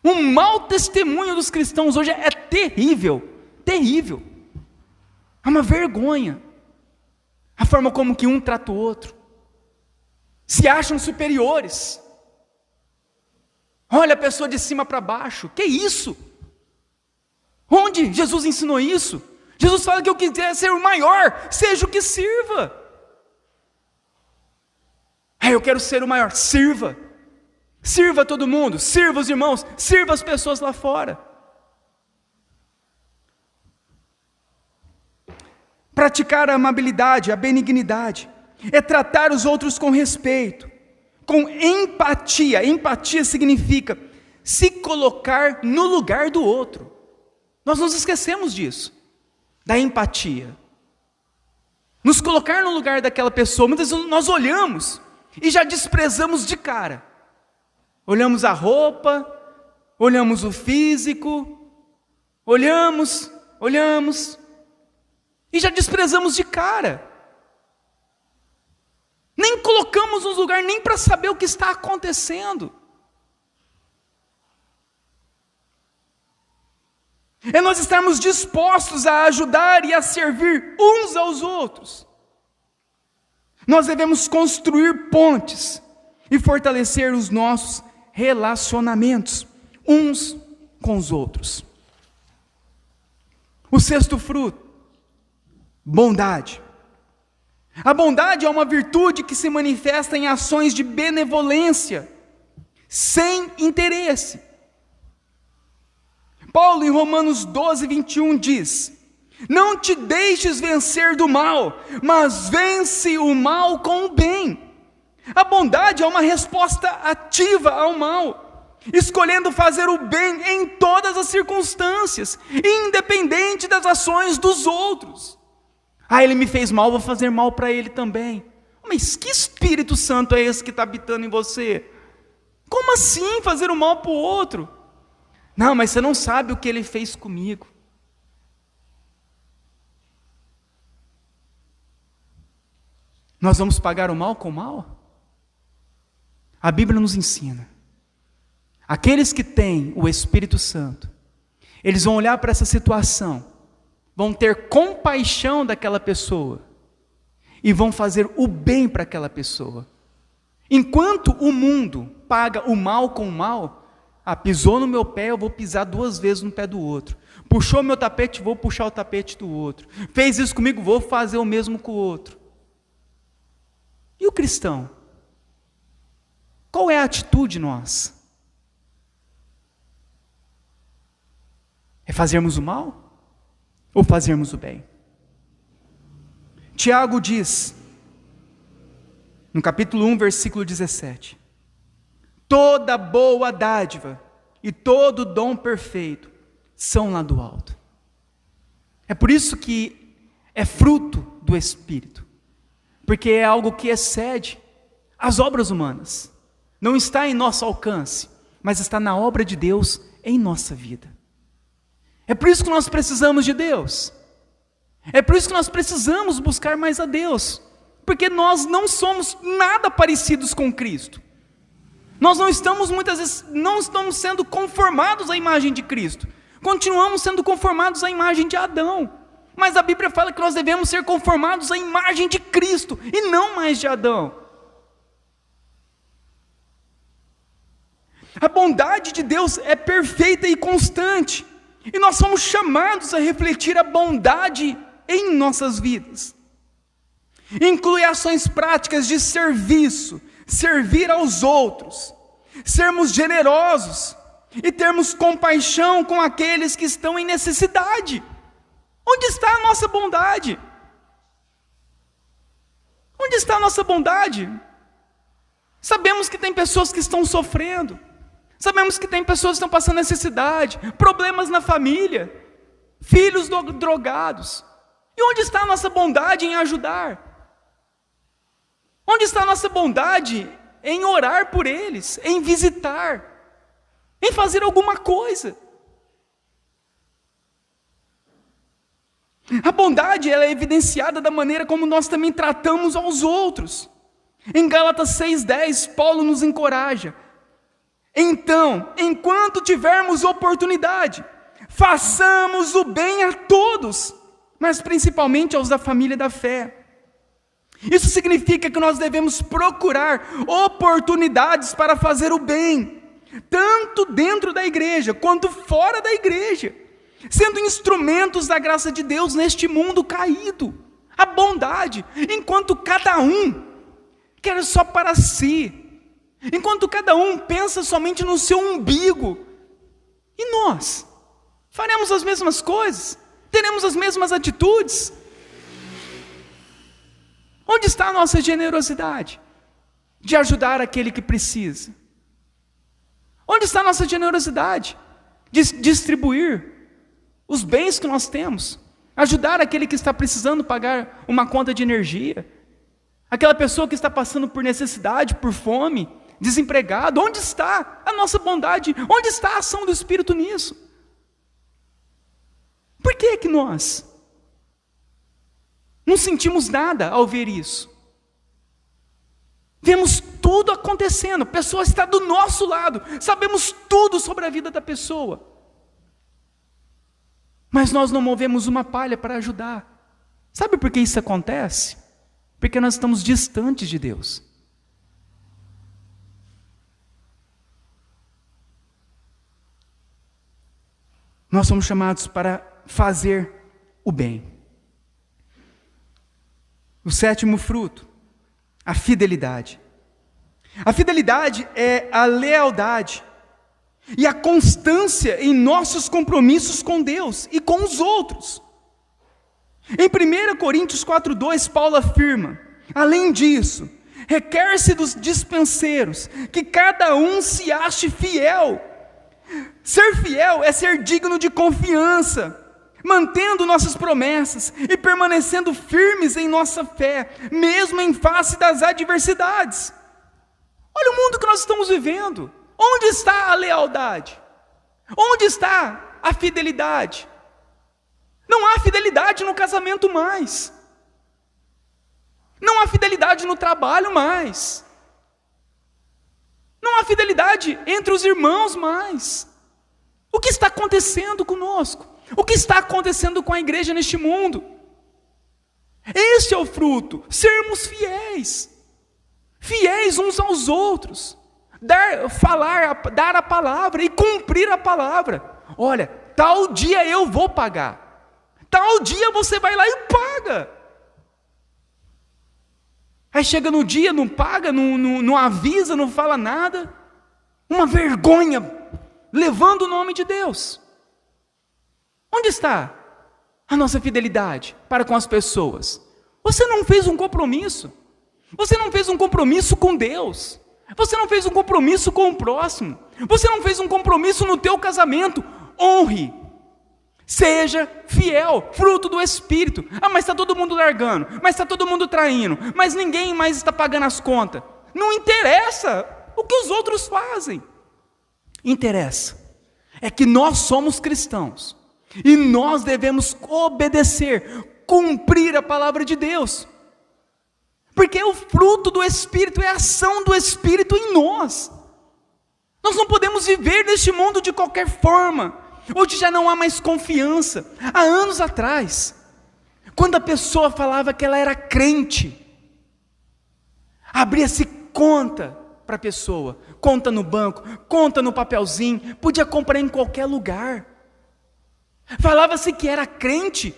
O mau testemunho dos cristãos hoje é terrível, terrível. É uma vergonha a forma como que um trata o outro. Se acham superiores. Olha a pessoa de cima para baixo. Que isso? Onde Jesus ensinou isso? Jesus fala que eu quiser ser o maior, seja o que sirva. Eu quero ser o maior, sirva. Sirva todo mundo, sirva os irmãos, sirva as pessoas lá fora. Praticar a amabilidade, a benignidade, é tratar os outros com respeito, com empatia. Empatia significa se colocar no lugar do outro. Nós nos esquecemos disso, da empatia. Nos colocar no lugar daquela pessoa. Muitas vezes nós olhamos e já desprezamos de cara. Olhamos a roupa, olhamos o físico, olhamos, e já desprezamos de cara. Nem colocamos nos lugares nem para saber o que está acontecendo. É nós estarmos dispostos a ajudar e a servir uns aos outros. Nós devemos construir pontes e fortalecer os nossos relacionamentos uns com os outros. O sexto fruto, bondade. A bondade é uma virtude que se manifesta em ações de benevolência, sem interesse. Paulo, em Romanos 12, 21, diz: não te deixes vencer do mal, mas vence o mal com o bem. A bondade é uma resposta ativa ao mal, escolhendo fazer o bem em todas as circunstâncias, independente das ações dos outros. Ele me fez mal, vou fazer mal para ele também. Mas que Espírito Santo é esse que está habitando em você? Como assim fazer o mal para o outro? Não, mas você não sabe o que ele fez comigo. Nós vamos pagar o mal com o mal? A Bíblia nos ensina. Aqueles que têm o Espírito Santo, eles vão olhar para essa situação, vão ter compaixão daquela pessoa e vão fazer o bem para aquela pessoa. Enquanto o mundo paga o mal com o mal, pisou no meu pé, eu vou pisar 2 vezes no pé do outro. Puxou meu tapete, vou puxar o tapete do outro. Fez isso comigo, vou fazer o mesmo com o outro. E o cristão? Qual é a atitude nossa? É fazermos o mal ou fazermos o bem? Tiago diz, no capítulo 1, versículo 17: toda boa dádiva e todo dom perfeito são lá do alto. É por isso que é fruto do Espírito, porque é algo que excede as obras humanas. Não está em nosso alcance, mas está na obra de Deus em nossa vida. É por isso que nós precisamos de Deus. É por isso que nós precisamos buscar mais a Deus. Porque nós não somos nada parecidos com Cristo. Nós não estamos, muitas vezes, não estamos sendo conformados à imagem de Cristo. Continuamos sendo conformados à imagem de Adão. Mas a Bíblia fala que nós devemos ser conformados à imagem de Cristo e não mais de Adão. A bondade de Deus é perfeita e constante. E nós somos chamados a refletir a bondade em nossas vidas. Inclui ações práticas de serviço, servir aos outros, sermos generosos e termos compaixão com aqueles que estão em necessidade. Onde está a nossa bondade? Onde está a nossa bondade? Sabemos que tem pessoas que estão sofrendo, sabemos que tem pessoas que estão passando necessidade, problemas na família, filhos drogados. E onde está a nossa bondade em ajudar? Onde está a nossa bondade em orar por eles, em visitar, em fazer alguma coisa? A bondade ela é evidenciada da maneira como nós também tratamos aos outros. Em Gálatas 6,10, Paulo nos encoraja. Então, enquanto tivermos oportunidade, façamos o bem a todos, mas principalmente aos da família da fé. Isso significa que nós devemos procurar oportunidades para fazer o bem, tanto dentro da igreja quanto fora da igreja, sendo instrumentos da graça de Deus neste mundo caído. A bondade, enquanto cada um quer só para si, enquanto cada um pensa somente no seu umbigo. E nós? Faremos as mesmas coisas? Teremos as mesmas atitudes? Onde está a nossa generosidade de ajudar aquele que precisa? Onde está a nossa generosidade de distribuir os bens que nós temos? Ajudar aquele que está precisando pagar uma conta de energia, aquela pessoa que está passando por necessidade, por fome, desempregado. Onde está a nossa bondade? Onde está a ação do Espírito nisso? Por que nós não sentimos nada ao ver isso? Vemos tudo acontecendo, a pessoa está do nosso lado, sabemos tudo sobre a vida da pessoa, mas nós não movemos uma palha para ajudar. Sabe por que isso acontece? Porque nós estamos distantes de Deus. Nós somos chamados para fazer o bem. O sétimo fruto, a fidelidade. A fidelidade é a lealdade e a constância em nossos compromissos com Deus e com os outros. Em 1 Coríntios 4,2, Paulo afirma: além disso, requer-se dos dispenseiros que cada um se ache fiel. Ser fiel é ser digno de confiança, mantendo nossas promessas e permanecendo firmes em nossa fé, mesmo em face das adversidades. Olha o mundo que nós estamos vivendo. Onde está a lealdade? Onde está a fidelidade? Não há fidelidade no casamento mais. Não há fidelidade no trabalho mais. Não há fidelidade entre os irmãos mais. O que está acontecendo conosco? O que está acontecendo com a igreja neste mundo? Este é o fruto, sermos fiéis. Fiéis uns aos outros. Dar a palavra e cumprir a palavra. Olha, tal dia eu vou pagar. Tal dia você vai lá e paga. Aí chega no dia, não paga, não avisa, não fala nada. Uma vergonha, levando o nome de Deus. Onde está a nossa fidelidade para com as pessoas? Você não fez um compromisso. Você não fez um compromisso com Deus. Você não fez um compromisso com o próximo. Você não fez um compromisso no teu casamento. Honre. Seja fiel, fruto do Espírito. Ah, mas está todo mundo largando, mas está todo mundo traindo, mas ninguém mais está pagando as contas. Não interessa o que os outros fazem. Interessa é que nós somos cristãos. E nós devemos obedecer, cumprir a palavra de Deus. Porque o fruto do Espírito é a ação do Espírito em nós. Nós não podemos viver neste mundo de qualquer forma. Hoje já não há mais confiança. Há anos atrás, quando a pessoa falava que ela era crente, abria-se conta para a pessoa, conta no banco, conta no papelzinho, podia comprar em qualquer lugar. Falava-se que era crente.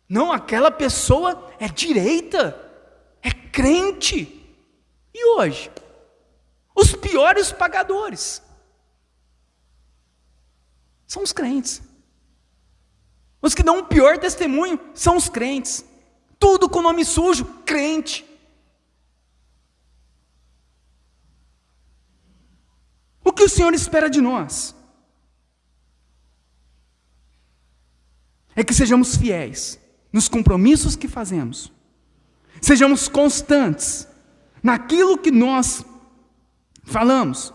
Não, aquela pessoa é direita, é crente. E hoje? Os piores pagadores são os crentes. Os que dão um pior testemunho são os crentes. Tudo com nome sujo, crente. O que o Senhor espera de nós? É que sejamos fiéis nos compromissos que fazemos. Sejamos constantes naquilo que nós falamos.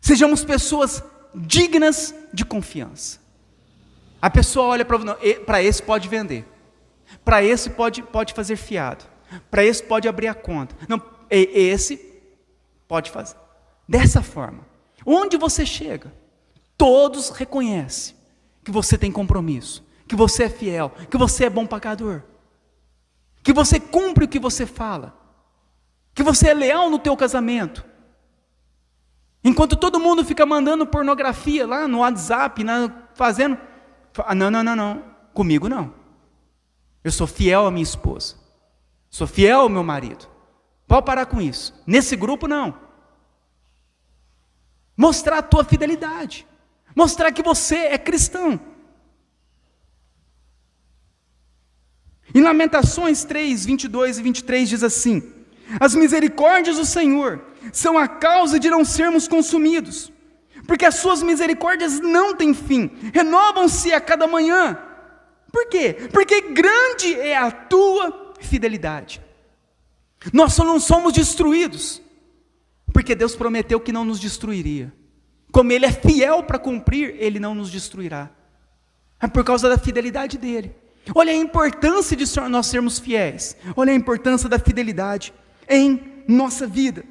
Sejamos pessoas dignas de confiança. A pessoa olha para esse pode vender, para esse pode fazer fiado, para esse pode abrir a conta. Não, esse pode fazer. Dessa forma, onde você chega, todos reconhecem que você tem compromisso, que você é fiel, que você é bom pagador, que você cumpre o que você fala, que você é leal no teu casamento. Enquanto todo mundo fica mandando pornografia lá no WhatsApp, fazendo, não, comigo não. Eu sou fiel à minha esposa, sou fiel ao meu marido. Pode parar com isso. Nesse grupo não. Mostrar a tua fidelidade, mostrar que você é cristão. Em Lamentações 3, 22 e 23 diz assim: as misericórdias do Senhor são a causa de não sermos consumidos, porque as suas misericórdias não têm fim, renovam-se a cada manhã. Por quê? Porque grande é a tua fidelidade. Nós só não somos destruídos, porque Deus prometeu que não nos destruiria. Como Ele é fiel para cumprir, Ele não nos destruirá. É por causa da fidelidade dEle. Olha a importância de nós sermos fiéis. Olha a importância da fidelidade em nossa vida.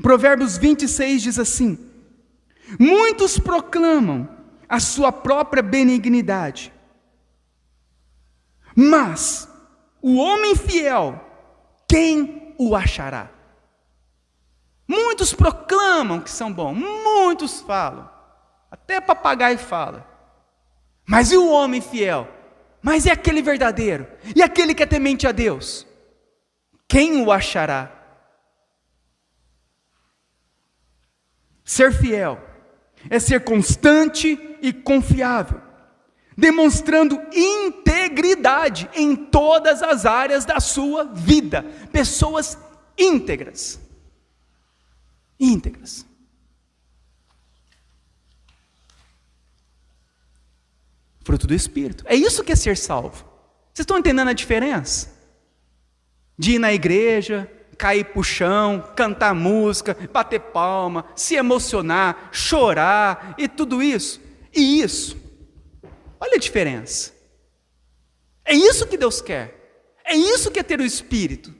Provérbios 26 diz assim: muitos proclamam a sua própria benignidade, mas o homem fiel, quem o achará? Muitos proclamam que são bons, muitos falam, até papagaio fala. Mas e o homem fiel? Mas e aquele verdadeiro? E aquele que é temente a Deus? Quem o achará? Ser fiel é ser constante e confiável, demonstrando integridade em todas as áreas da sua vida. Pessoas íntegras. Íntegras. Fruto do Espírito. É isso que é ser salvo. Vocês estão entendendo a diferença? De ir na igreja, cair para o chão, cantar música, bater palma, se emocionar, chorar e tudo isso. E isso. Olha a diferença. É isso que Deus quer. É isso que é ter o Espírito.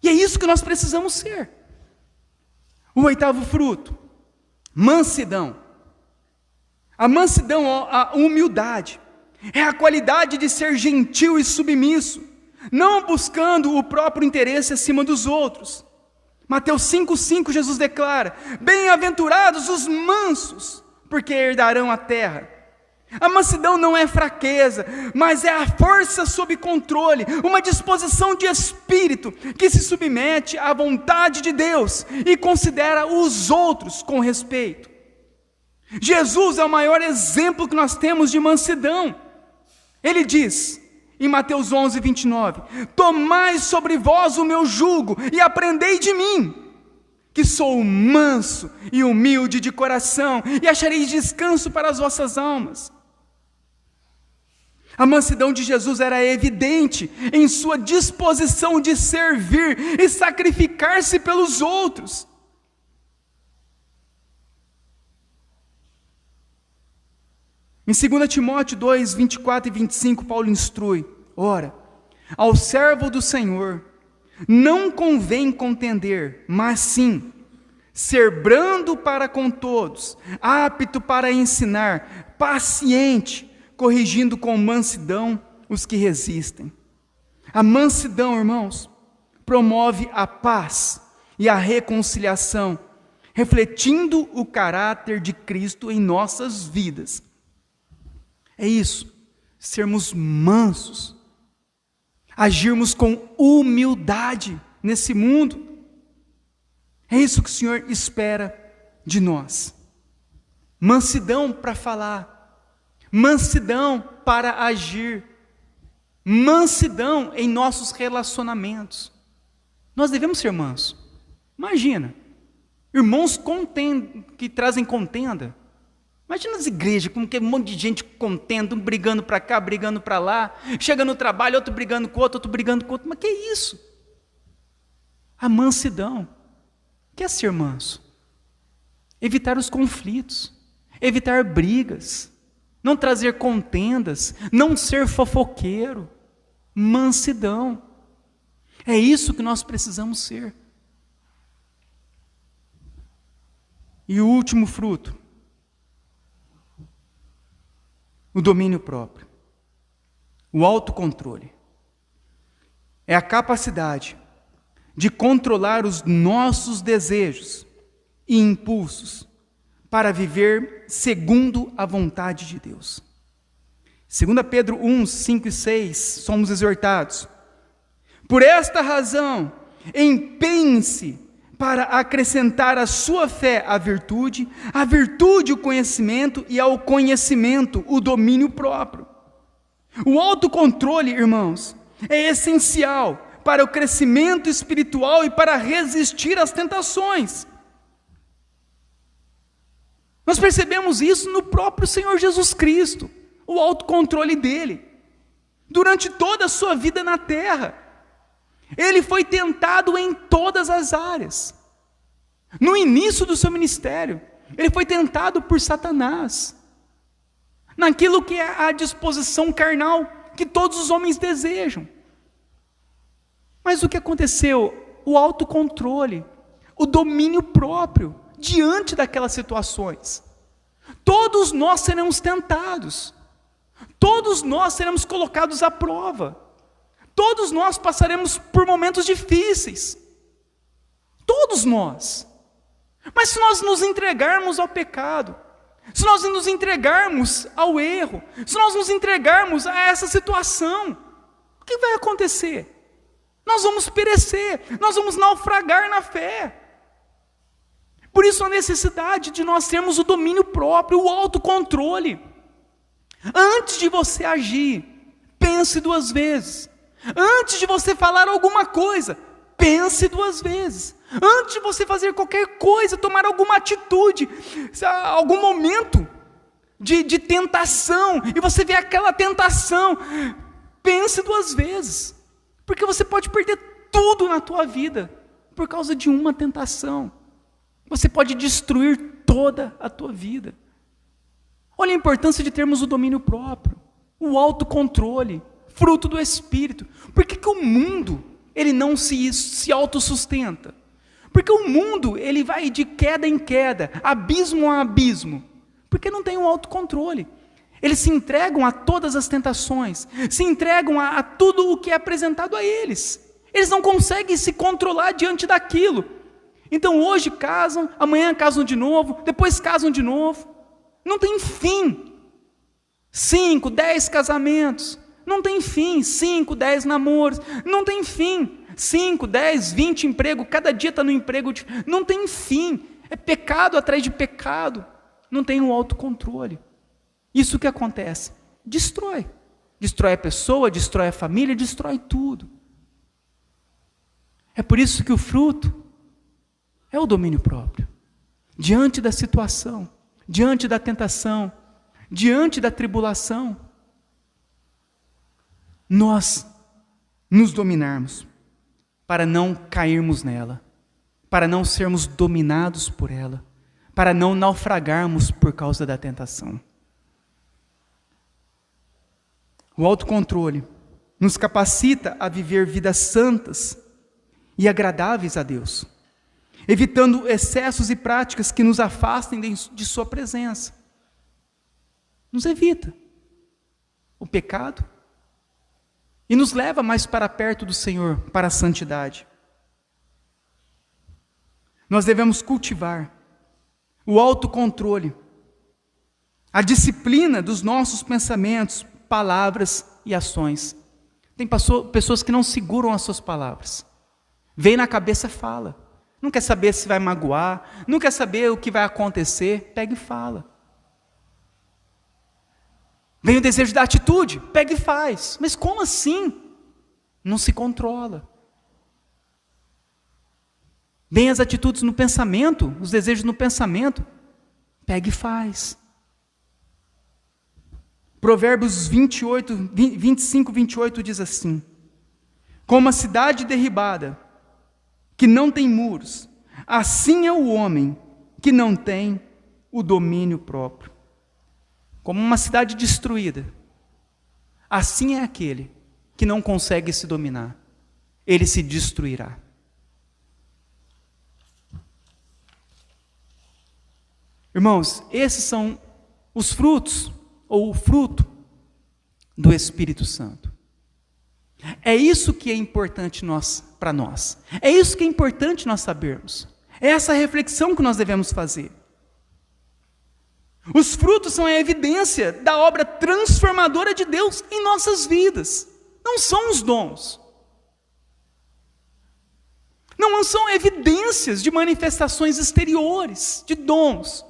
E é isso que nós precisamos ser. O oitavo fruto, mansidão. A mansidão, a humildade, é a qualidade de ser gentil e submisso, não buscando o próprio interesse acima dos outros. Mateus 5,5 Jesus declara: bem-aventurados os mansos, porque herdarão a terra. A mansidão não é fraqueza, mas é a força sob controle, uma disposição de espírito que se submete à vontade de Deus e considera os outros com respeito. Jesus é o maior exemplo que nós temos de mansidão. Ele diz em Mateus 11, 29, tomai sobre vós o meu jugo e aprendei de mim, que sou manso e humilde de coração, e achareis descanso para as vossas almas. A mansidão de Jesus era evidente em sua disposição de servir e sacrificar-se pelos outros. Em 2 Timóteo 2, 24 e 25, Paulo instrui: ora, ao servo do Senhor não convém contender, mas sim ser brando para com todos, apto para ensinar, paciente, corrigindo com mansidão os que resistem. A mansidão, irmãos, promove a paz e a reconciliação, refletindo o caráter de Cristo em nossas vidas. É isso, sermos mansos, agirmos com humildade nesse mundo. É isso que o Senhor espera de nós. Mansidão para falar, mansidão para agir, mansidão em nossos relacionamentos. Nós devemos ser mansos. Imagina, irmãos que trazem contenda. Imagina as igrejas, como que é um monte de gente contendo, um brigando para cá, brigando para lá, chega no trabalho, outro brigando com outro brigando com outro. Mas que é isso? A mansidão. O que é ser manso? Evitar os conflitos, evitar brigas, não trazer contendas, não ser fofoqueiro. Mansidão. É isso que nós precisamos ser. E o último fruto, o domínio próprio, o autocontrole. É a capacidade de controlar os nossos desejos e impulsos para viver segundo a vontade de Deus. 2 Pedro 1, 5 e 6, somos exortados: por esta razão, empenhe-se para acrescentar à sua fé a virtude o conhecimento e ao conhecimento o domínio próprio. O autocontrole, irmãos, é essencial para o crescimento espiritual e para resistir às tentações. Nós percebemos isso no próprio Senhor Jesus Cristo, o autocontrole dele. Durante toda a sua vida na terra, ele foi tentado em todas as áreas. No início do seu ministério, ele foi tentado por Satanás, naquilo que é a disposição carnal que todos os homens desejam. Mas o que aconteceu? O autocontrole, o domínio próprio, diante daquelas situações. Todos nós seremos tentados, todos nós seremos colocados à prova, todos nós passaremos por momentos difíceis, todos nós. Mas se nós nos entregarmos ao pecado, se nós nos entregarmos ao erro, se nós nos entregarmos a essa situação, o que vai acontecer? Nós vamos perecer, nós vamos naufragar na fé. Por isso a necessidade de nós termos o domínio próprio, o autocontrole. Antes de você agir, pense duas vezes. Antes de você falar alguma coisa, pense duas vezes. Antes de você fazer qualquer coisa, tomar alguma atitude, algum momento de tentação, e você vê aquela tentação, pense duas vezes. Porque você pode perder tudo na tua vida por causa de uma tentação. Você pode destruir toda a tua vida. Olha a importância de termos o domínio próprio, o autocontrole, fruto do Espírito. Por que o mundo ele não se autossustenta? Porque o mundo ele vai de queda em queda, abismo a abismo. Porque não tem um autocontrole. Eles se entregam a todas as tentações, se entregam a tudo o que é apresentado a eles. Eles não conseguem se controlar diante daquilo. Então hoje casam, amanhã casam de novo, depois casam de novo. Não tem fim. 5, 10 casamentos, não tem fim. 5, 10 namoros, não tem fim. 5, 10, 20 empregos, cada dia está no emprego, não tem fim. É pecado atrás de pecado. Não tem um autocontrole. Isso que acontece? Destrói. Destrói a pessoa, destrói a família, destrói tudo. É por isso que o fruto é o domínio próprio. Diante da situação, diante da tentação, diante da tribulação, nós nos dominarmos, para não cairmos nela, para não sermos dominados por ela, para não naufragarmos por causa da tentação. O autocontrole nos capacita a viver vidas santas e agradáveis a Deus, evitando excessos e práticas que nos afastem de sua presença. Nos evita o pecado e nos leva mais para perto do Senhor, para a santidade. Nós devemos cultivar o autocontrole, a disciplina dos nossos pensamentos, palavras e ações. Tem pessoas que não seguram as suas palavras. Vem na cabeça, fala. Não quer saber se vai magoar, não quer saber o que vai acontecer, pega e fala. Vem o desejo da atitude, pega e faz. Mas como assim? Não se controla. Vem as atitudes no pensamento, os desejos no pensamento, pega e faz. Provérbios 25, 28 diz assim: como a cidade derribada, que não tem muros, assim é o homem que não tem o domínio próprio. Como uma cidade destruída, assim é aquele que não consegue se dominar, ele se destruirá. Irmãos, esses são os frutos, ou o fruto do Espírito Santo. É isso que é importante para nós. É isso que é importante nós sabermos. É essa reflexão que nós devemos fazer. Os frutos são a evidência da obra transformadora de Deus em nossas vidas. Não são os dons. Não são evidências de manifestações exteriores, de dons.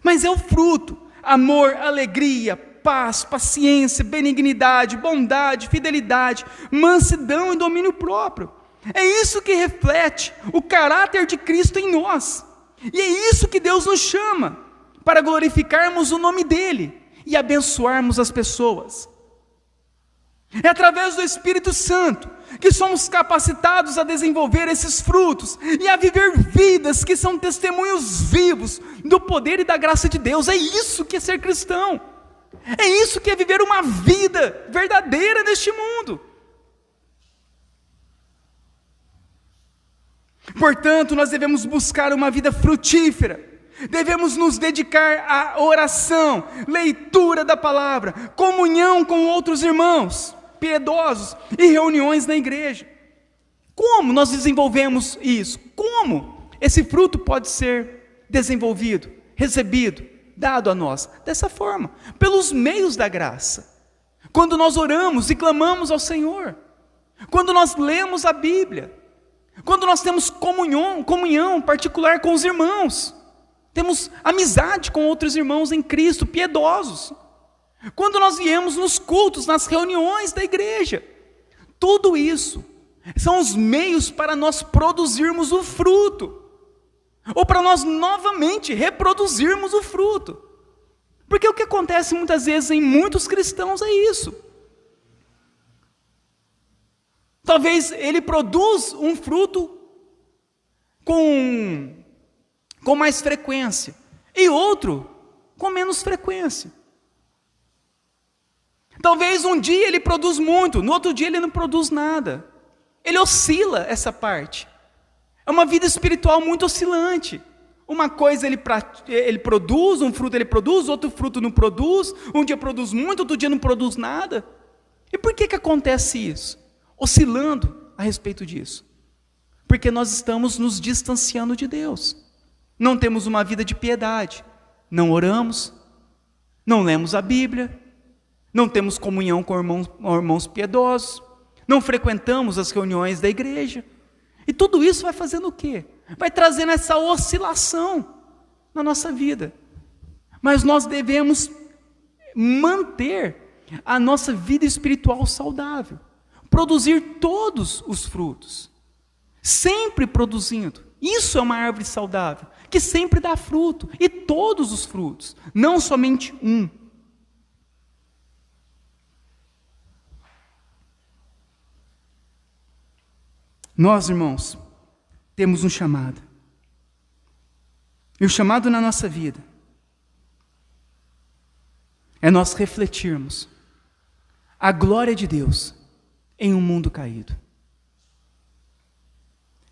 Mas é o fruto: amor, alegria, paz, paciência, benignidade, bondade, fidelidade, mansidão e domínio próprio. É isso que reflete o caráter de Cristo em nós. E é isso que Deus nos chama, para glorificarmos o nome dEle e abençoarmos as pessoas. É através do Espírito Santo que somos capacitados a desenvolver esses frutos e a viver vidas que são testemunhos vivos do poder e da graça de Deus. É isso que é ser cristão. É isso que é viver uma vida verdadeira neste mundo. Portanto, nós devemos buscar uma vida frutífera. Devemos nos dedicar à oração, leitura da palavra, comunhão com outros irmãos piedosos e reuniões na igreja. Como nós desenvolvemos isso? Como esse fruto pode ser desenvolvido, recebido, dado a nós? Dessa forma, pelos meios da graça. Quando nós oramos e clamamos ao Senhor, quando nós lemos a Bíblia, quando nós temos comunhão particular com os irmãos, temos amizade com outros irmãos em Cristo, piedosos. Quando nós viemos nos cultos, nas reuniões da igreja, tudo isso são os meios para nós produzirmos o fruto, ou para nós novamente reproduzirmos o fruto. Porque o que acontece muitas vezes em muitos cristãos é isso. Talvez ele produz um fruto com mais frequência, e outro com menos frequência. Talvez um dia ele produz muito, no outro dia ele não produz nada. Ele oscila essa parte. É uma vida espiritual muito oscilante. Uma coisa ele produz, um fruto ele produz, outro fruto não produz, um dia produz muito, outro dia não produz nada. E por que acontece isso? Oscilando a respeito disso. Porque nós estamos nos distanciando de Deus. Não temos uma vida de piedade. Não oramos, não lemos a Bíblia, não temos comunhão com irmãos piedosos, não frequentamos as reuniões da igreja. E tudo isso vai fazendo o quê? Vai trazendo essa oscilação na nossa vida. Mas nós devemos manter a nossa vida espiritual saudável, produzir todos os frutos, sempre produzindo. Isso é uma árvore saudável, que sempre dá fruto, e todos os frutos, não somente um. Nós, irmãos, temos um chamado. E o chamado na nossa vida é nós refletirmos a glória de Deus em um mundo caído.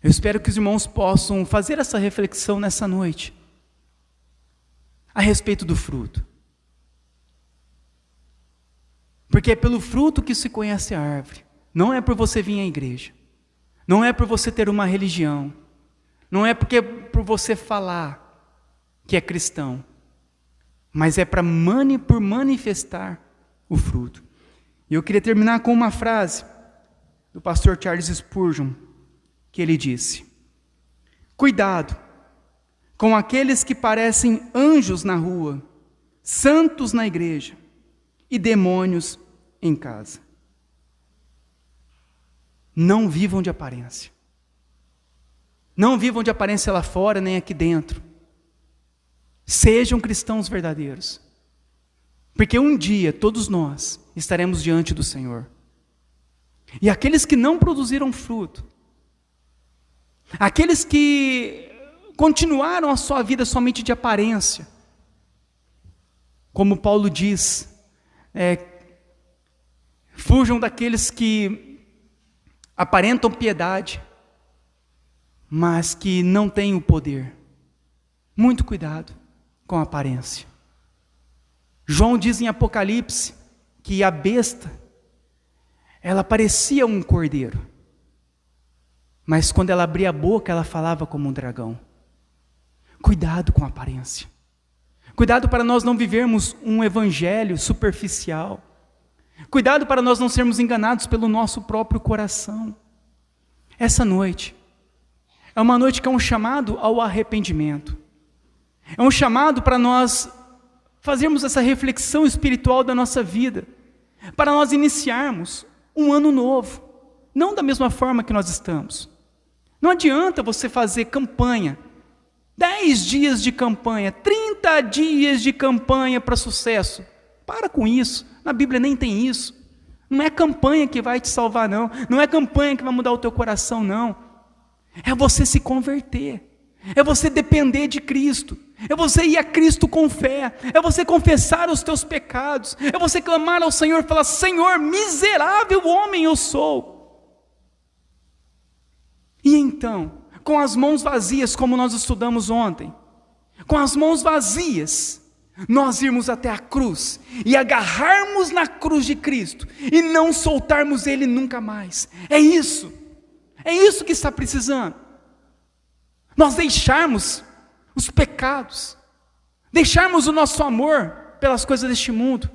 Eu espero que os irmãos possam fazer essa reflexão nessa noite, a respeito do fruto. Porque é pelo fruto que se conhece a árvore. Não é por você vir à igreja. Não é por você ter uma religião. Não é por você falar que é cristão. Mas é por manifestar o fruto. E eu queria terminar com uma frase do pastor Charles Spurgeon, que ele disse: cuidado com aqueles que parecem anjos na rua, santos na igreja e demônios em casa. Não vivam de aparência. Não vivam de aparência lá fora, nem aqui dentro. Sejam cristãos verdadeiros. Porque um dia, todos nós, estaremos diante do Senhor. E aqueles que não produziram fruto, aqueles que continuaram a sua vida somente de aparência, como Paulo diz, fujam daqueles que aparentam piedade, mas que não têm o poder. Muito cuidado com a aparência. João diz em Apocalipse que a besta, ela parecia um cordeiro, mas quando ela abria a boca, ela falava como um dragão. Cuidado com a aparência. Cuidado para nós não vivermos um evangelho superficial. Cuidado para nós não sermos enganados pelo nosso próprio coração. Essa noite é uma noite que é um chamado ao arrependimento. É um chamado para nós fazermos essa reflexão espiritual da nossa vida, para nós iniciarmos um ano novo, não da mesma forma que nós estamos. Não adianta você fazer campanha, 10 dias de campanha, 30 dias de campanha para sucesso. Para com isso, na Bíblia nem tem isso. Não é campanha que vai te salvar, não. Não é campanha que vai mudar o teu coração, não. É você se converter. É você depender de Cristo. É você ir a Cristo com fé. É você confessar os teus pecados. É você clamar ao Senhor e falar: Senhor, miserável homem eu sou. E então, com as mãos vazias, como nós estudamos ontem, com as mãos vazias, nós irmos até a cruz e agarrarmos na cruz de Cristo e não soltarmos Ele nunca mais. É isso que está precisando. Nós deixarmos os pecados, deixarmos o nosso amor pelas coisas deste mundo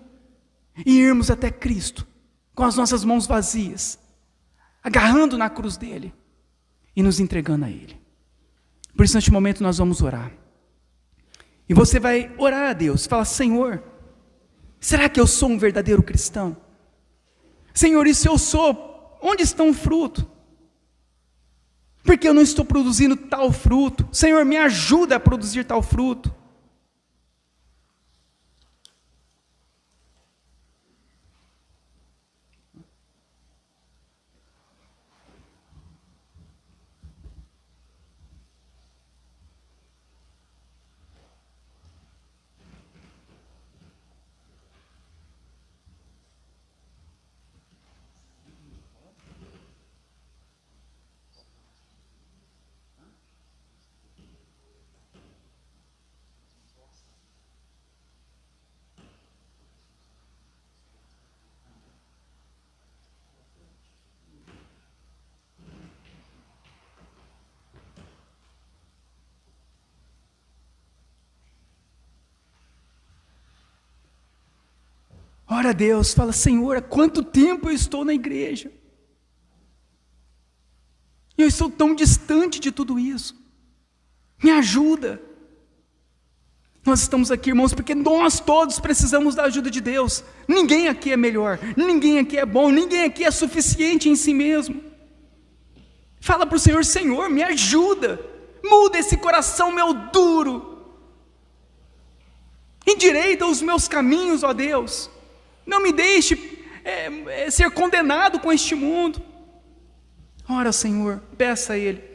e irmos até Cristo com as nossas mãos vazias, agarrando na cruz dele e nos entregando a Ele. Por isso, neste momento, nós vamos orar. E você vai orar a Deus, falar: Senhor, será que eu sou um verdadeiro cristão? Senhor, e se eu sou, onde está o fruto? Porque eu não estou produzindo tal fruto. Senhor, me ajuda a produzir tal fruto. Ora a Deus, fala: Senhor, há quanto tempo eu estou na igreja? Eu estou tão distante de tudo isso. Me ajuda. Nós estamos aqui, irmãos, porque nós todos precisamos da ajuda de Deus. Ninguém aqui é melhor, ninguém aqui é bom, ninguém aqui é suficiente em si mesmo. Fala para o Senhor: Senhor, me ajuda. Muda esse coração meu duro. Endireita os meus caminhos, ó Deus. Não me deixe ser condenado com este mundo. Ora, Senhor, peça a Ele.